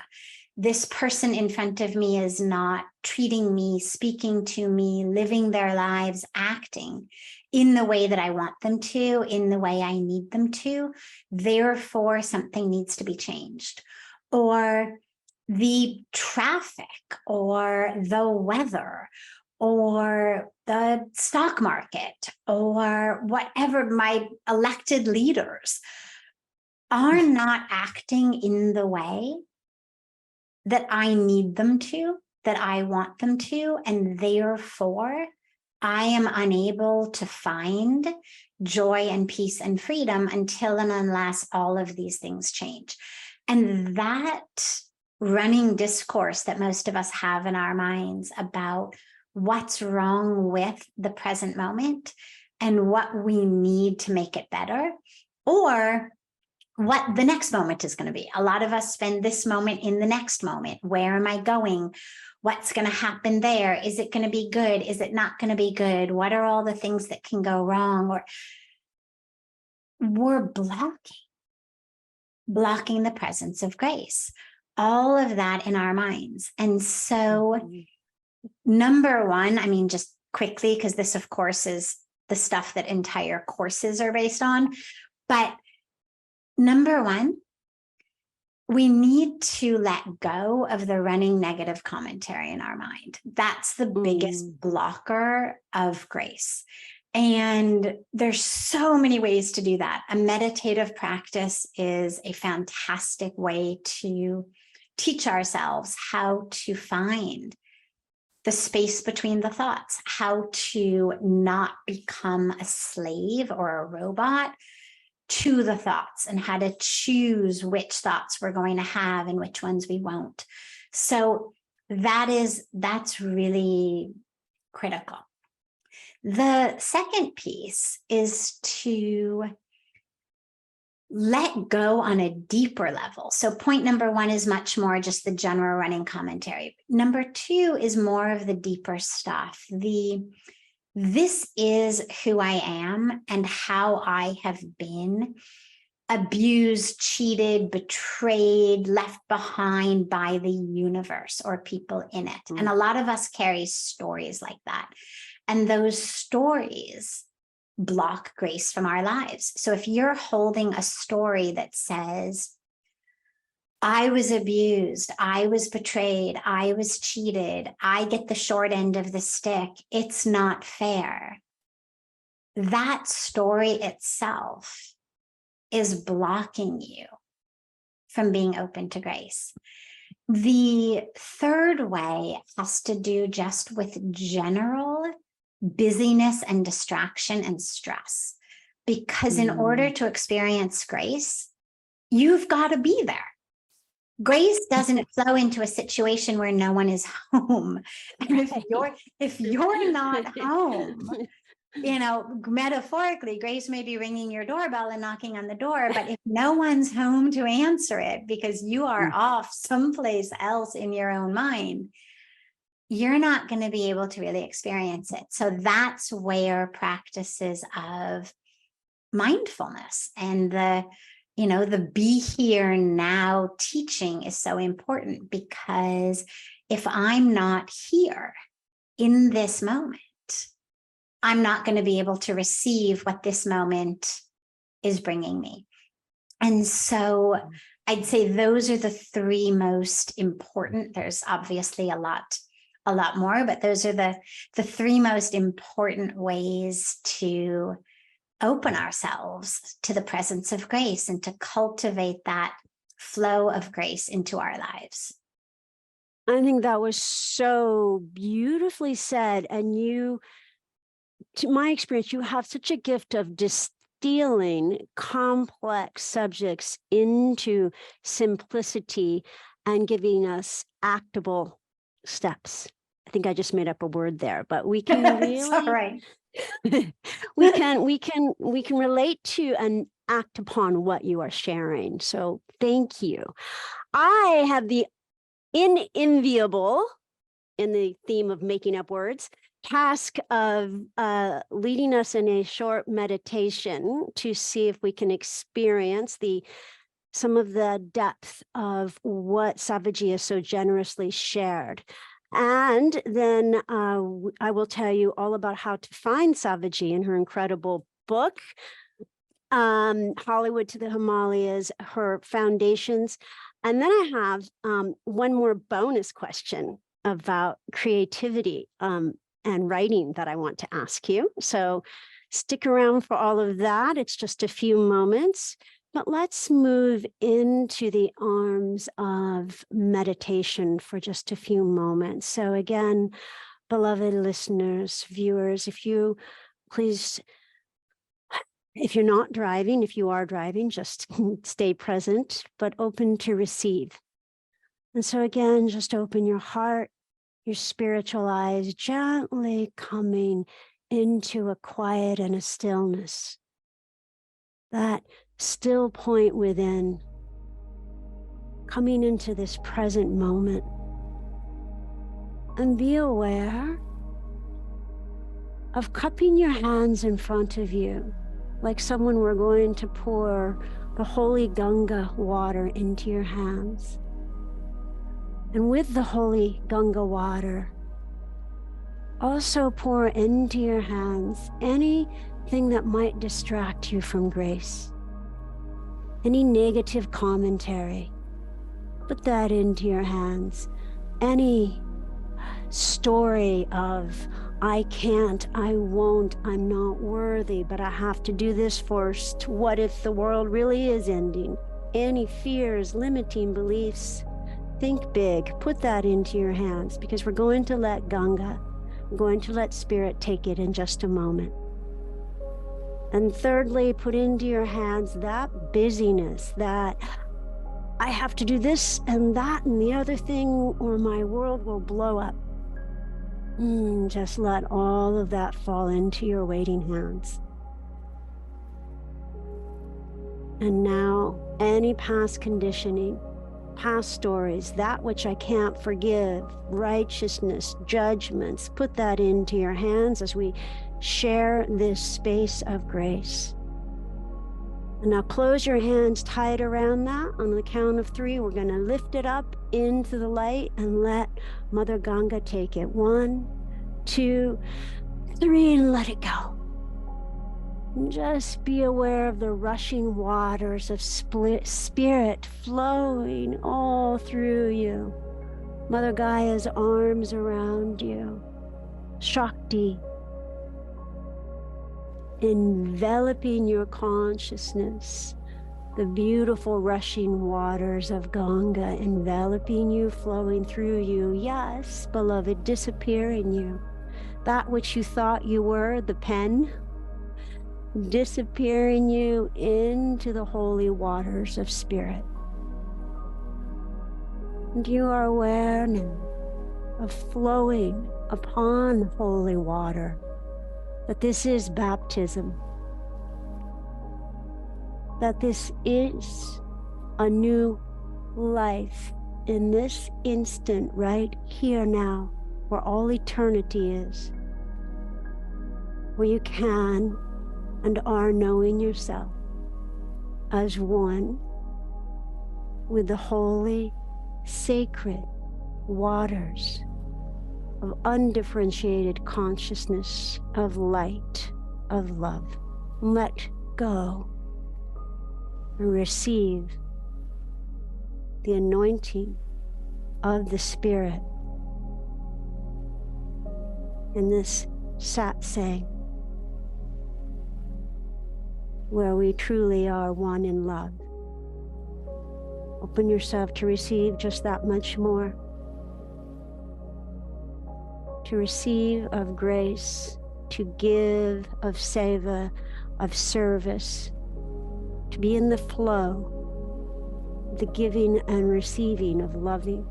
This person in front of me is not treating me, speaking to me, living their lives, acting in the way that I want them to, in the way I need them to. Therefore, something needs to be changed. Or the traffic, or the weather, or the stock market, or whatever, my elected leaders are not acting in the way that I need them to, that I want them to, and therefore I am unable to find joy and peace and freedom until and unless all of these things change. And that running discourse that most of us have in our minds about what's wrong with the present moment and what we need to make it better, or what the next moment is going to be. A lot of us spend this moment in the next moment. Where am I going? What's going to happen there? Is it going to be good? Is it not going to be good? What are all the things that can go wrong? Or we're blocking the presence of grace, all of that in our minds. And so number one, I mean, just quickly, because this of course is the stuff that entire courses are based on, but number one, we need to let go of the running negative commentary in our mind. That's the biggest blocker of grace. And there's so many ways to do that. A meditative practice is a fantastic way to teach ourselves how to find the space between the thoughts, how to not become a slave or a robot to the thoughts, and how to choose which thoughts we're going to have and which ones we won't. So that's really critical. The second piece is to let go on a deeper level. So point number one is much more just the general running commentary. Number two is more of the deeper stuff. This is who I am and how I have been abused, cheated, betrayed, left behind by the universe or people in it. And a lot of us carry stories like that. And those stories block grace from our lives. So if you're holding a story that says, I was abused, I was betrayed, I was cheated, I get the short end of the stick, it's not fair, that story itself is blocking you from being open to grace. The third way has to do just with general busyness and distraction and stress. Because in order to experience grace, you've got to be there. Grace doesn't flow into a situation where no one is home. If you're not home, you know, metaphorically, grace may be ringing your doorbell and knocking on the door, but if no one's home to answer it because you are off someplace else in your own mind, you're not going to be able to really experience it. So that's where practices of mindfulness and the be here now teaching is so important, because if I'm not here in this moment, I'm not going to be able to receive what this moment is bringing me. And so I'd say those are the three most important. There's obviously a lot more, but those are the three most important ways to open ourselves to the presence of grace and to cultivate that flow of grace into our lives. I think that was so beautifully said. And you, to my experience, you have such a gift of distilling complex subjects into simplicity and giving us actable steps. I think I just made up a word there, but we can really, It's all right. we can relate to and act upon what you are sharing. So thank you. I have the unenviable, in the theme of making up words, task of leading us in a short meditation to see if we can experience some of the depth of what Sadhviji has so generously shared. And then I will tell you all about how to find Sadhviji in her incredible book, Hollywood to the Himalayas, her foundations. And then I have one more bonus question about creativity and writing that I want to ask you. So stick around for all of that. It's just a few moments. But let's move into the arms of meditation for just a few moments. So again, beloved listeners, viewers, if you're not driving, if you are driving, just stay present, but open to receive. And so again, just open your heart, your spiritual eyes, gently coming into a quiet and a stillness that still point within, coming into this present moment. And be aware of cupping your hands in front of you, like someone were going to pour the holy Ganga water into your hands. And with the holy Ganga water, also pour into your hands anything that might distract you from grace. Any negative commentary, put that into your hands. Any story of, I can't, I won't, I'm not worthy, but I have to do this first. What if the world really is ending? Any fears, limiting beliefs, think big, put that into your hands, because we're going to let Ganga, we're going to let Spirit take it in just a moment. And thirdly, put into your hands that busyness, that I have to do this and that and the other thing, or my world will blow up. Just let all of that fall into your waiting hands. And now, any past conditioning, past stories, that which I can't forgive, righteousness, judgments, put that into your hands as we share this space of grace. And now close your hands tight around that. On the count of 3, we're going to lift it up into the light and let Mother Ganga take it. 1, 2, 3, and let it go. And just be aware of the rushing waters of spirit flowing all through you. Mother Gaia's arms around you. Shakti enveloping your consciousness, the beautiful rushing waters of Ganga enveloping you, flowing through you. Yes, beloved, disappear in you. That which you thought you were, the pen, disappear in you into the holy waters of Spirit. And you are aware now of flowing upon holy water, that this is baptism, that this is a new life in this instant, right here now, where all eternity is, where you can and are knowing yourself as one with the holy, sacred waters of undifferentiated consciousness, of light, of love. Let go and receive the anointing of the Spirit in this satsang, where we truly are one in love. Open yourself to receive just that much more. To receive of grace, to give of seva, of service, to be in the flow, the giving and receiving of loving.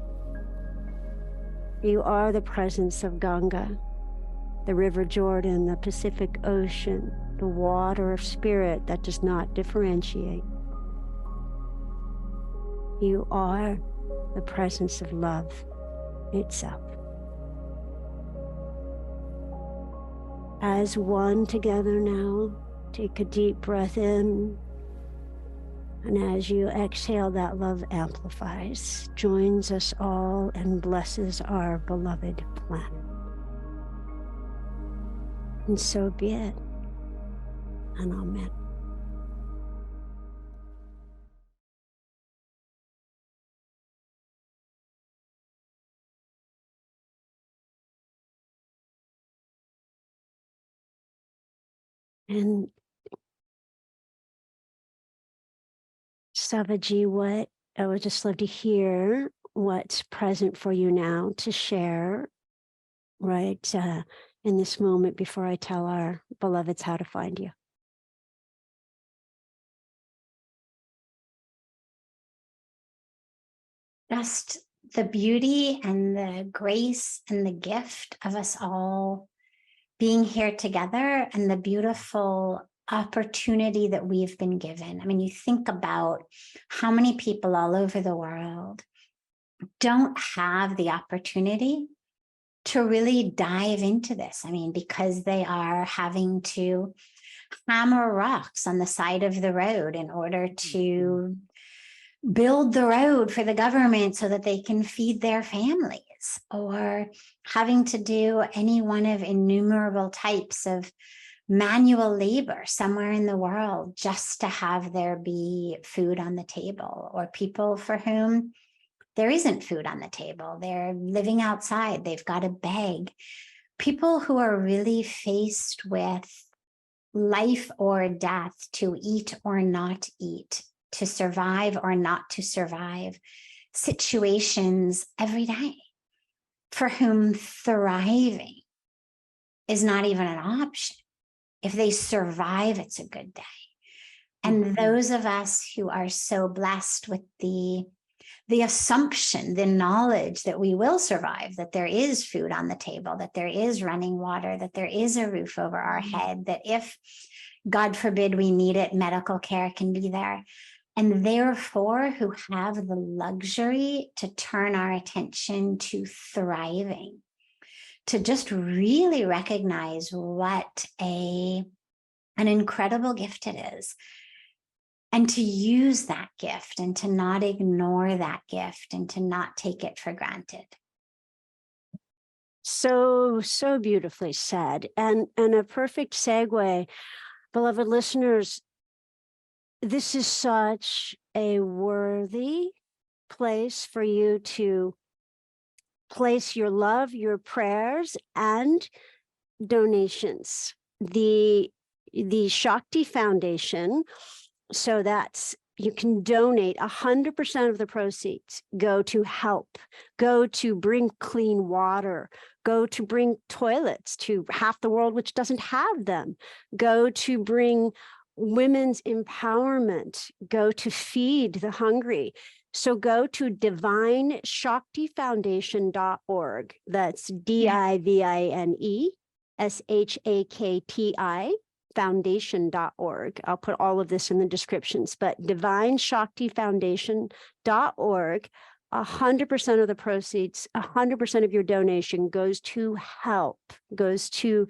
You are the presence of Ganga, the River Jordan, the Pacific Ocean, the water of Spirit that does not differentiate. You are the presence of love itself. As one together now, take a deep breath in. And as you exhale, that love amplifies, joins us all, and blesses our beloved planet. And so be it. And amen. And Sadhviji, what I would just love to hear what's present for you now to share, right, in this moment before I tell our beloveds how to find you. Just the beauty and the grace and the gift of us all being here together, and the beautiful opportunity that we've been given. I mean, you think about how many people all over the world don't have the opportunity to really dive into this. I mean, because they are having to hammer rocks on the side of the road in order to build the road for the government so that they can feed their families, or having to do any one of innumerable types of manual labor somewhere in the world just to have there be food on the table, or people for whom there isn't food on the table. They're living outside. They've got to beg. People who are really faced with life or death, to eat or not eat, to survive or not to survive situations every day, for whom thriving is not even an option. If they survive, it's a good day. And those of us who are so blessed with the assumption, the knowledge that we will survive, that there is food on the table, that there is running water, that there is a roof over our head, that if, God forbid, we need it, medical care can be there. And therefore, who have the luxury to turn our attention to thriving, to just really recognize what an incredible gift it is, and to use that gift and to not ignore that gift and to not take it for granted. So beautifully said. And a perfect segue, beloved listeners, this is such a worthy place for you to place your love, your prayers, and donations. The Shakti Foundation, so that's, you can donate 100% of the proceeds, go to help, go to bring clean water, go to bring toilets to half the world which doesn't have them, go to bring women's empowerment, go to feed the hungry. So go to divineshaktifoundation.org. That's DIVINESHAKTI foundation.org. I'll put all of this in the descriptions, but divineshaktifoundation.org. 100% of the proceeds, 100% of your donation goes to help, goes to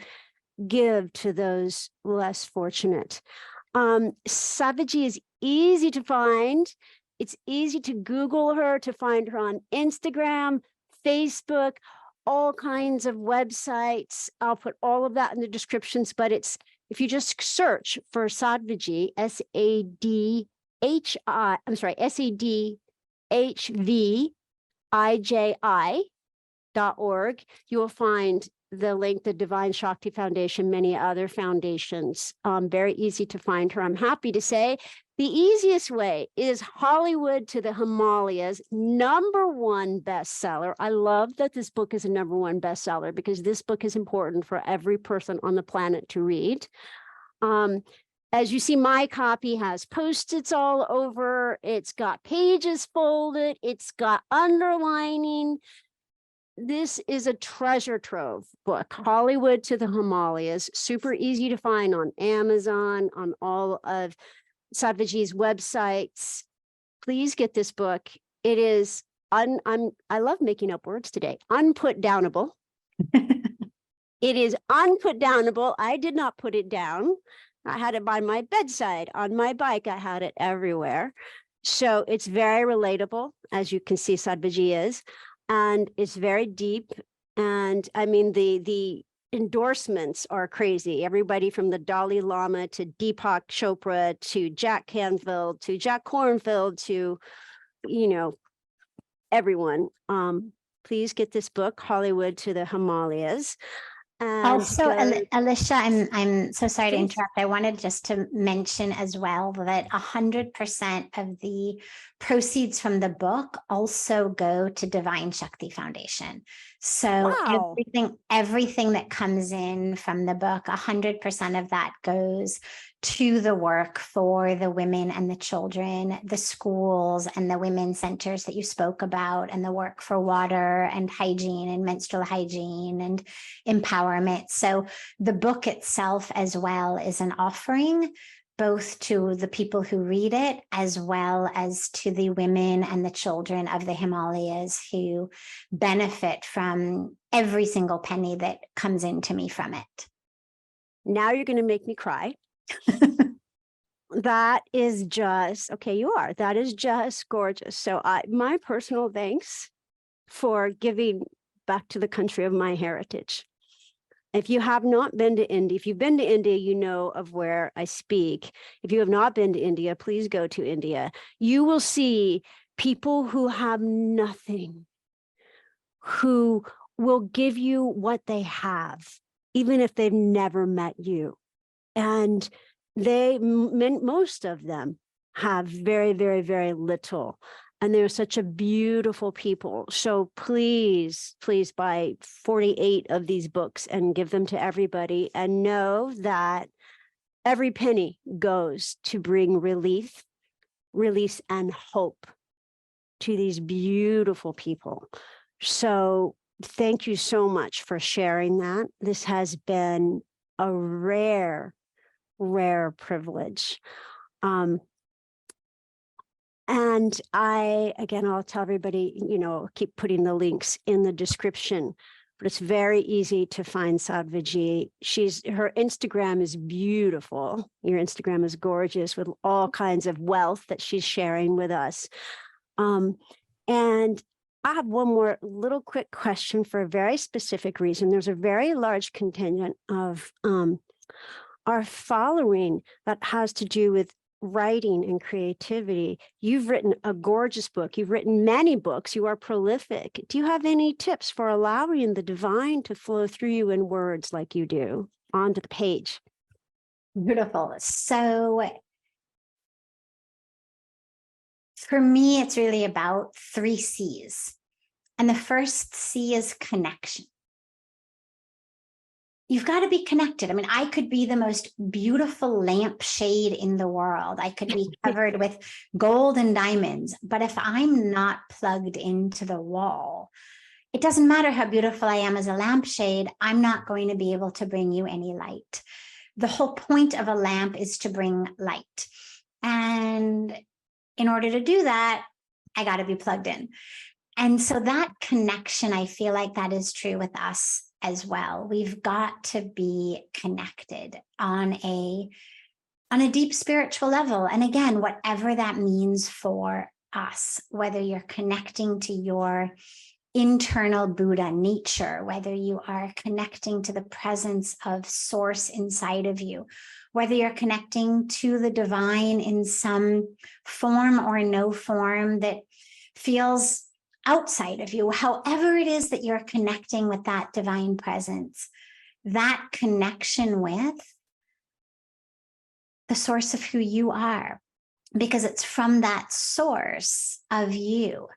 give to those less fortunate. Sadhviji is easy to find. It's easy to Google her, to find her on Instagram, Facebook, all kinds of websites. I'll put all of that in the descriptions, but it's, if you just search for Sadhviji, SADHVIJI.org, you will find the link, the Divine Shakti Foundation, many other foundations. Very easy to find her. I'm happy to say the easiest way is Hollywood to the Himalayas, #1 bestseller. I love that this book is a #1 bestseller, because this book is important for every person on the planet to read. As you see, my copy has Post-its all over. It's got pages folded. It's got underlining. This is a treasure trove book, Hollywood to the Himalayas, super easy to find on Amazon, on all of Sadhviji's websites. Please get this book. It is, I love making up words today, unputdownable. It is unputdownable. I did not put it down. I had it by my bedside, on my bike. I had it everywhere. So it's very relatable, as you can see, Sadhviji is. And it's very deep. And I mean, the endorsements are crazy. Everybody from the Dalai Lama to Deepak Chopra to Jack Canfield to Jack Kornfield to, you know, everyone. Please get this book, Hollywood to the Himalayas. And also, Alicia, I'm so sorry to Please. interrupt. I wanted just to mention as well that 100% of the proceeds from the book also go to Divine Shakti Foundation. So Wow. everything that comes in from the book, 100% of that goes to the work for the women and the children, the schools and the women's centers that you spoke about, and the work for water and hygiene and menstrual hygiene and empowerment. So the book itself as well is an offering, both to the people who read it, as well as to the women and the children of the Himalayas who benefit from every single penny that comes into me from it. Now you're going to make me cry. That is just, okay, you are. That is just gorgeous. So my personal thanks for giving back to the country of my heritage. If you have not been to India, if you've been to India, you know of where I speak. If you have not been to India, please go to India. You will see people who have nothing, who will give you what they have, even if they've never met you. And most of them have very, very, very little. And they're such a beautiful people. So please, please buy 48 of these books and give them to everybody, and know that every penny goes to bring release and hope to these beautiful people. So thank you so much for sharing that. This has been a rare privilege. And I'll tell everybody, keep putting the links in the description, but it's very easy to find Sadhviji. Her Instagram is beautiful. Your Instagram is gorgeous, with all kinds of wealth that she's sharing with us. And I have one more little quick question for a very specific reason. There's a very large contingent of our following that has to do with writing and creativity. You've written a gorgeous book. You've written many books. You are prolific. Do you have any tips for allowing the divine to flow through you in words like you do onto the page? Beautiful. So for me, it's really about 3 C's. And the first C is connection. You've got to be connected. I mean, I could be the most beautiful lampshade in the world. I could be covered with gold and diamonds. But if I'm not plugged into the wall, it doesn't matter how beautiful I am as a lampshade, I'm not going to be able to bring you any light. The whole point of a lamp is to bring light. And in order to do that, I got to be plugged in. And so that connection, I feel like that is true with us as well. We've got to be connected on a deep spiritual level. And again, whatever that means for us, whether you're connecting to your internal Buddha nature, whether you are connecting to the presence of source inside of you, whether you're connecting to the divine in some form or no form that feels outside of you, however it is that you're connecting with that divine presence, that connection with the source of who you are, because it's from that source of you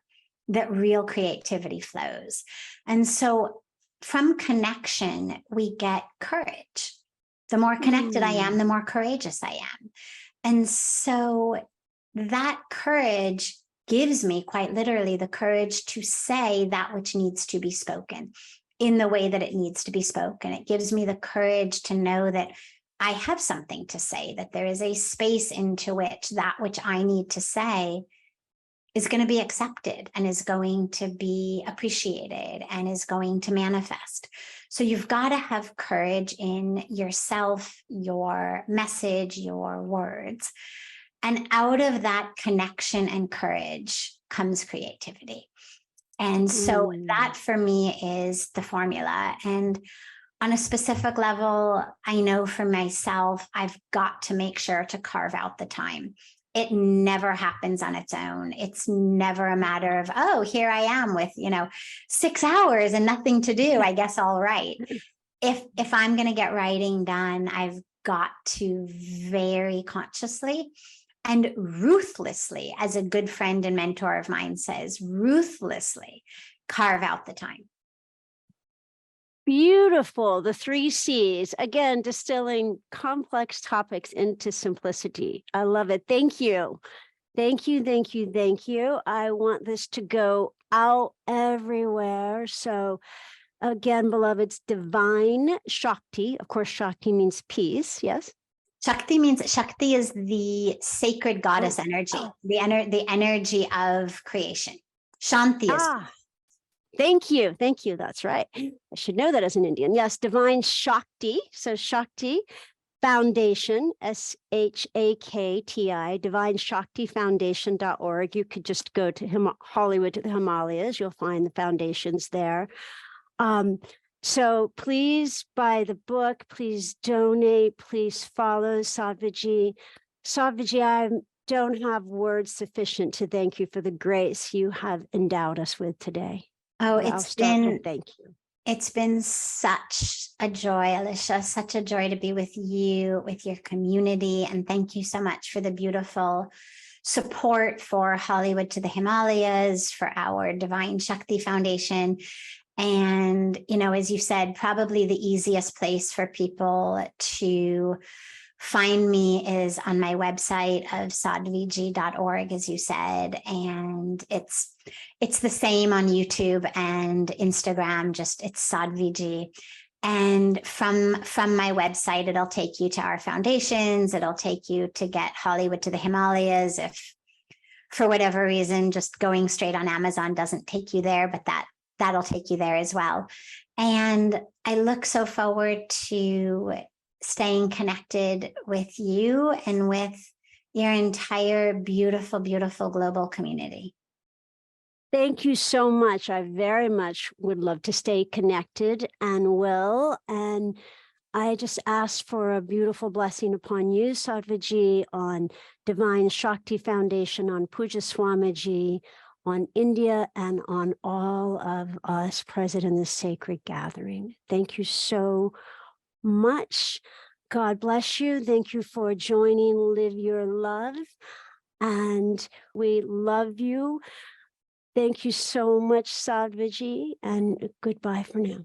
that real creativity flows. And so from connection, we get courage. The more connected I am, the more courageous I am. And so that courage gives me quite literally the courage to say that which needs to be spoken in the way that it needs to be spoken. It gives me the courage to know that I have something to say, that there is a space into which that which I need to say is going to be accepted and is going to be appreciated and is going to manifest. So you've got to have courage in yourself, your message, your words. And out of that connection and courage comes creativity. And so that for me is the formula. And on a specific level, I know for myself, I've got to make sure to carve out the time. It never happens on its own. It's never a matter of, oh, here I am with, 6 hours and nothing to do. I guess I'll write. If I'm going to get writing done, I've got to very consciously and ruthlessly, as a good friend and mentor of mine says, ruthlessly carve out the time. Beautiful. The 3 C's. Again, distilling complex topics into simplicity. I love it. Thank you. Thank you. Thank you. Thank you. I want this to go out everywhere. So again, beloveds, divine Shakti. Of course, Shakti means peace. Yes. Shakti is the sacred goddess energy, the energy of creation. Shanti is. Thank you. Thank you. That's right. I should know that as an Indian. Yes, divine Shakti. So Shakti Foundation, SHAKTI, Divine Shakti Foundation.org. You could just go to Hollywood to the Himalayas. You'll find the foundations there. So please buy the book. Please donate. Please follow Sadhviji. Sadhviji, I don't have words sufficient to thank you for the grace you have endowed us with today. Oh, thank you. It's been such a joy, Alicia, such a joy to be with you, with your community. And thank you so much for the beautiful support for Hollywood to the Himalayas, for our Divine Shakti Foundation. And, you know, as you said, probably the easiest place for people to find me is on my website of sadviji.org, as you said, and it's the same on YouTube and Instagram, just it's Sadviji. And from my website, it'll take you to our foundations, it'll take you to get Hollywood to the Himalayas. If for whatever reason, just going straight on Amazon doesn't take you there, but that'll take you there as well. And I look so forward to staying connected with you and with your entire beautiful, beautiful global community. Thank you so much. I very much would love to stay connected and will. And I just ask for a beautiful blessing upon you, Sadhviji, on Divine Shakti Foundation, on Puja Swamiji, on India, and on all of us present in this sacred gathering. Thank you so much. God bless you. Thank you for joining Live Your Love. And we love you. Thank you so much, Sadhviji, and goodbye for now.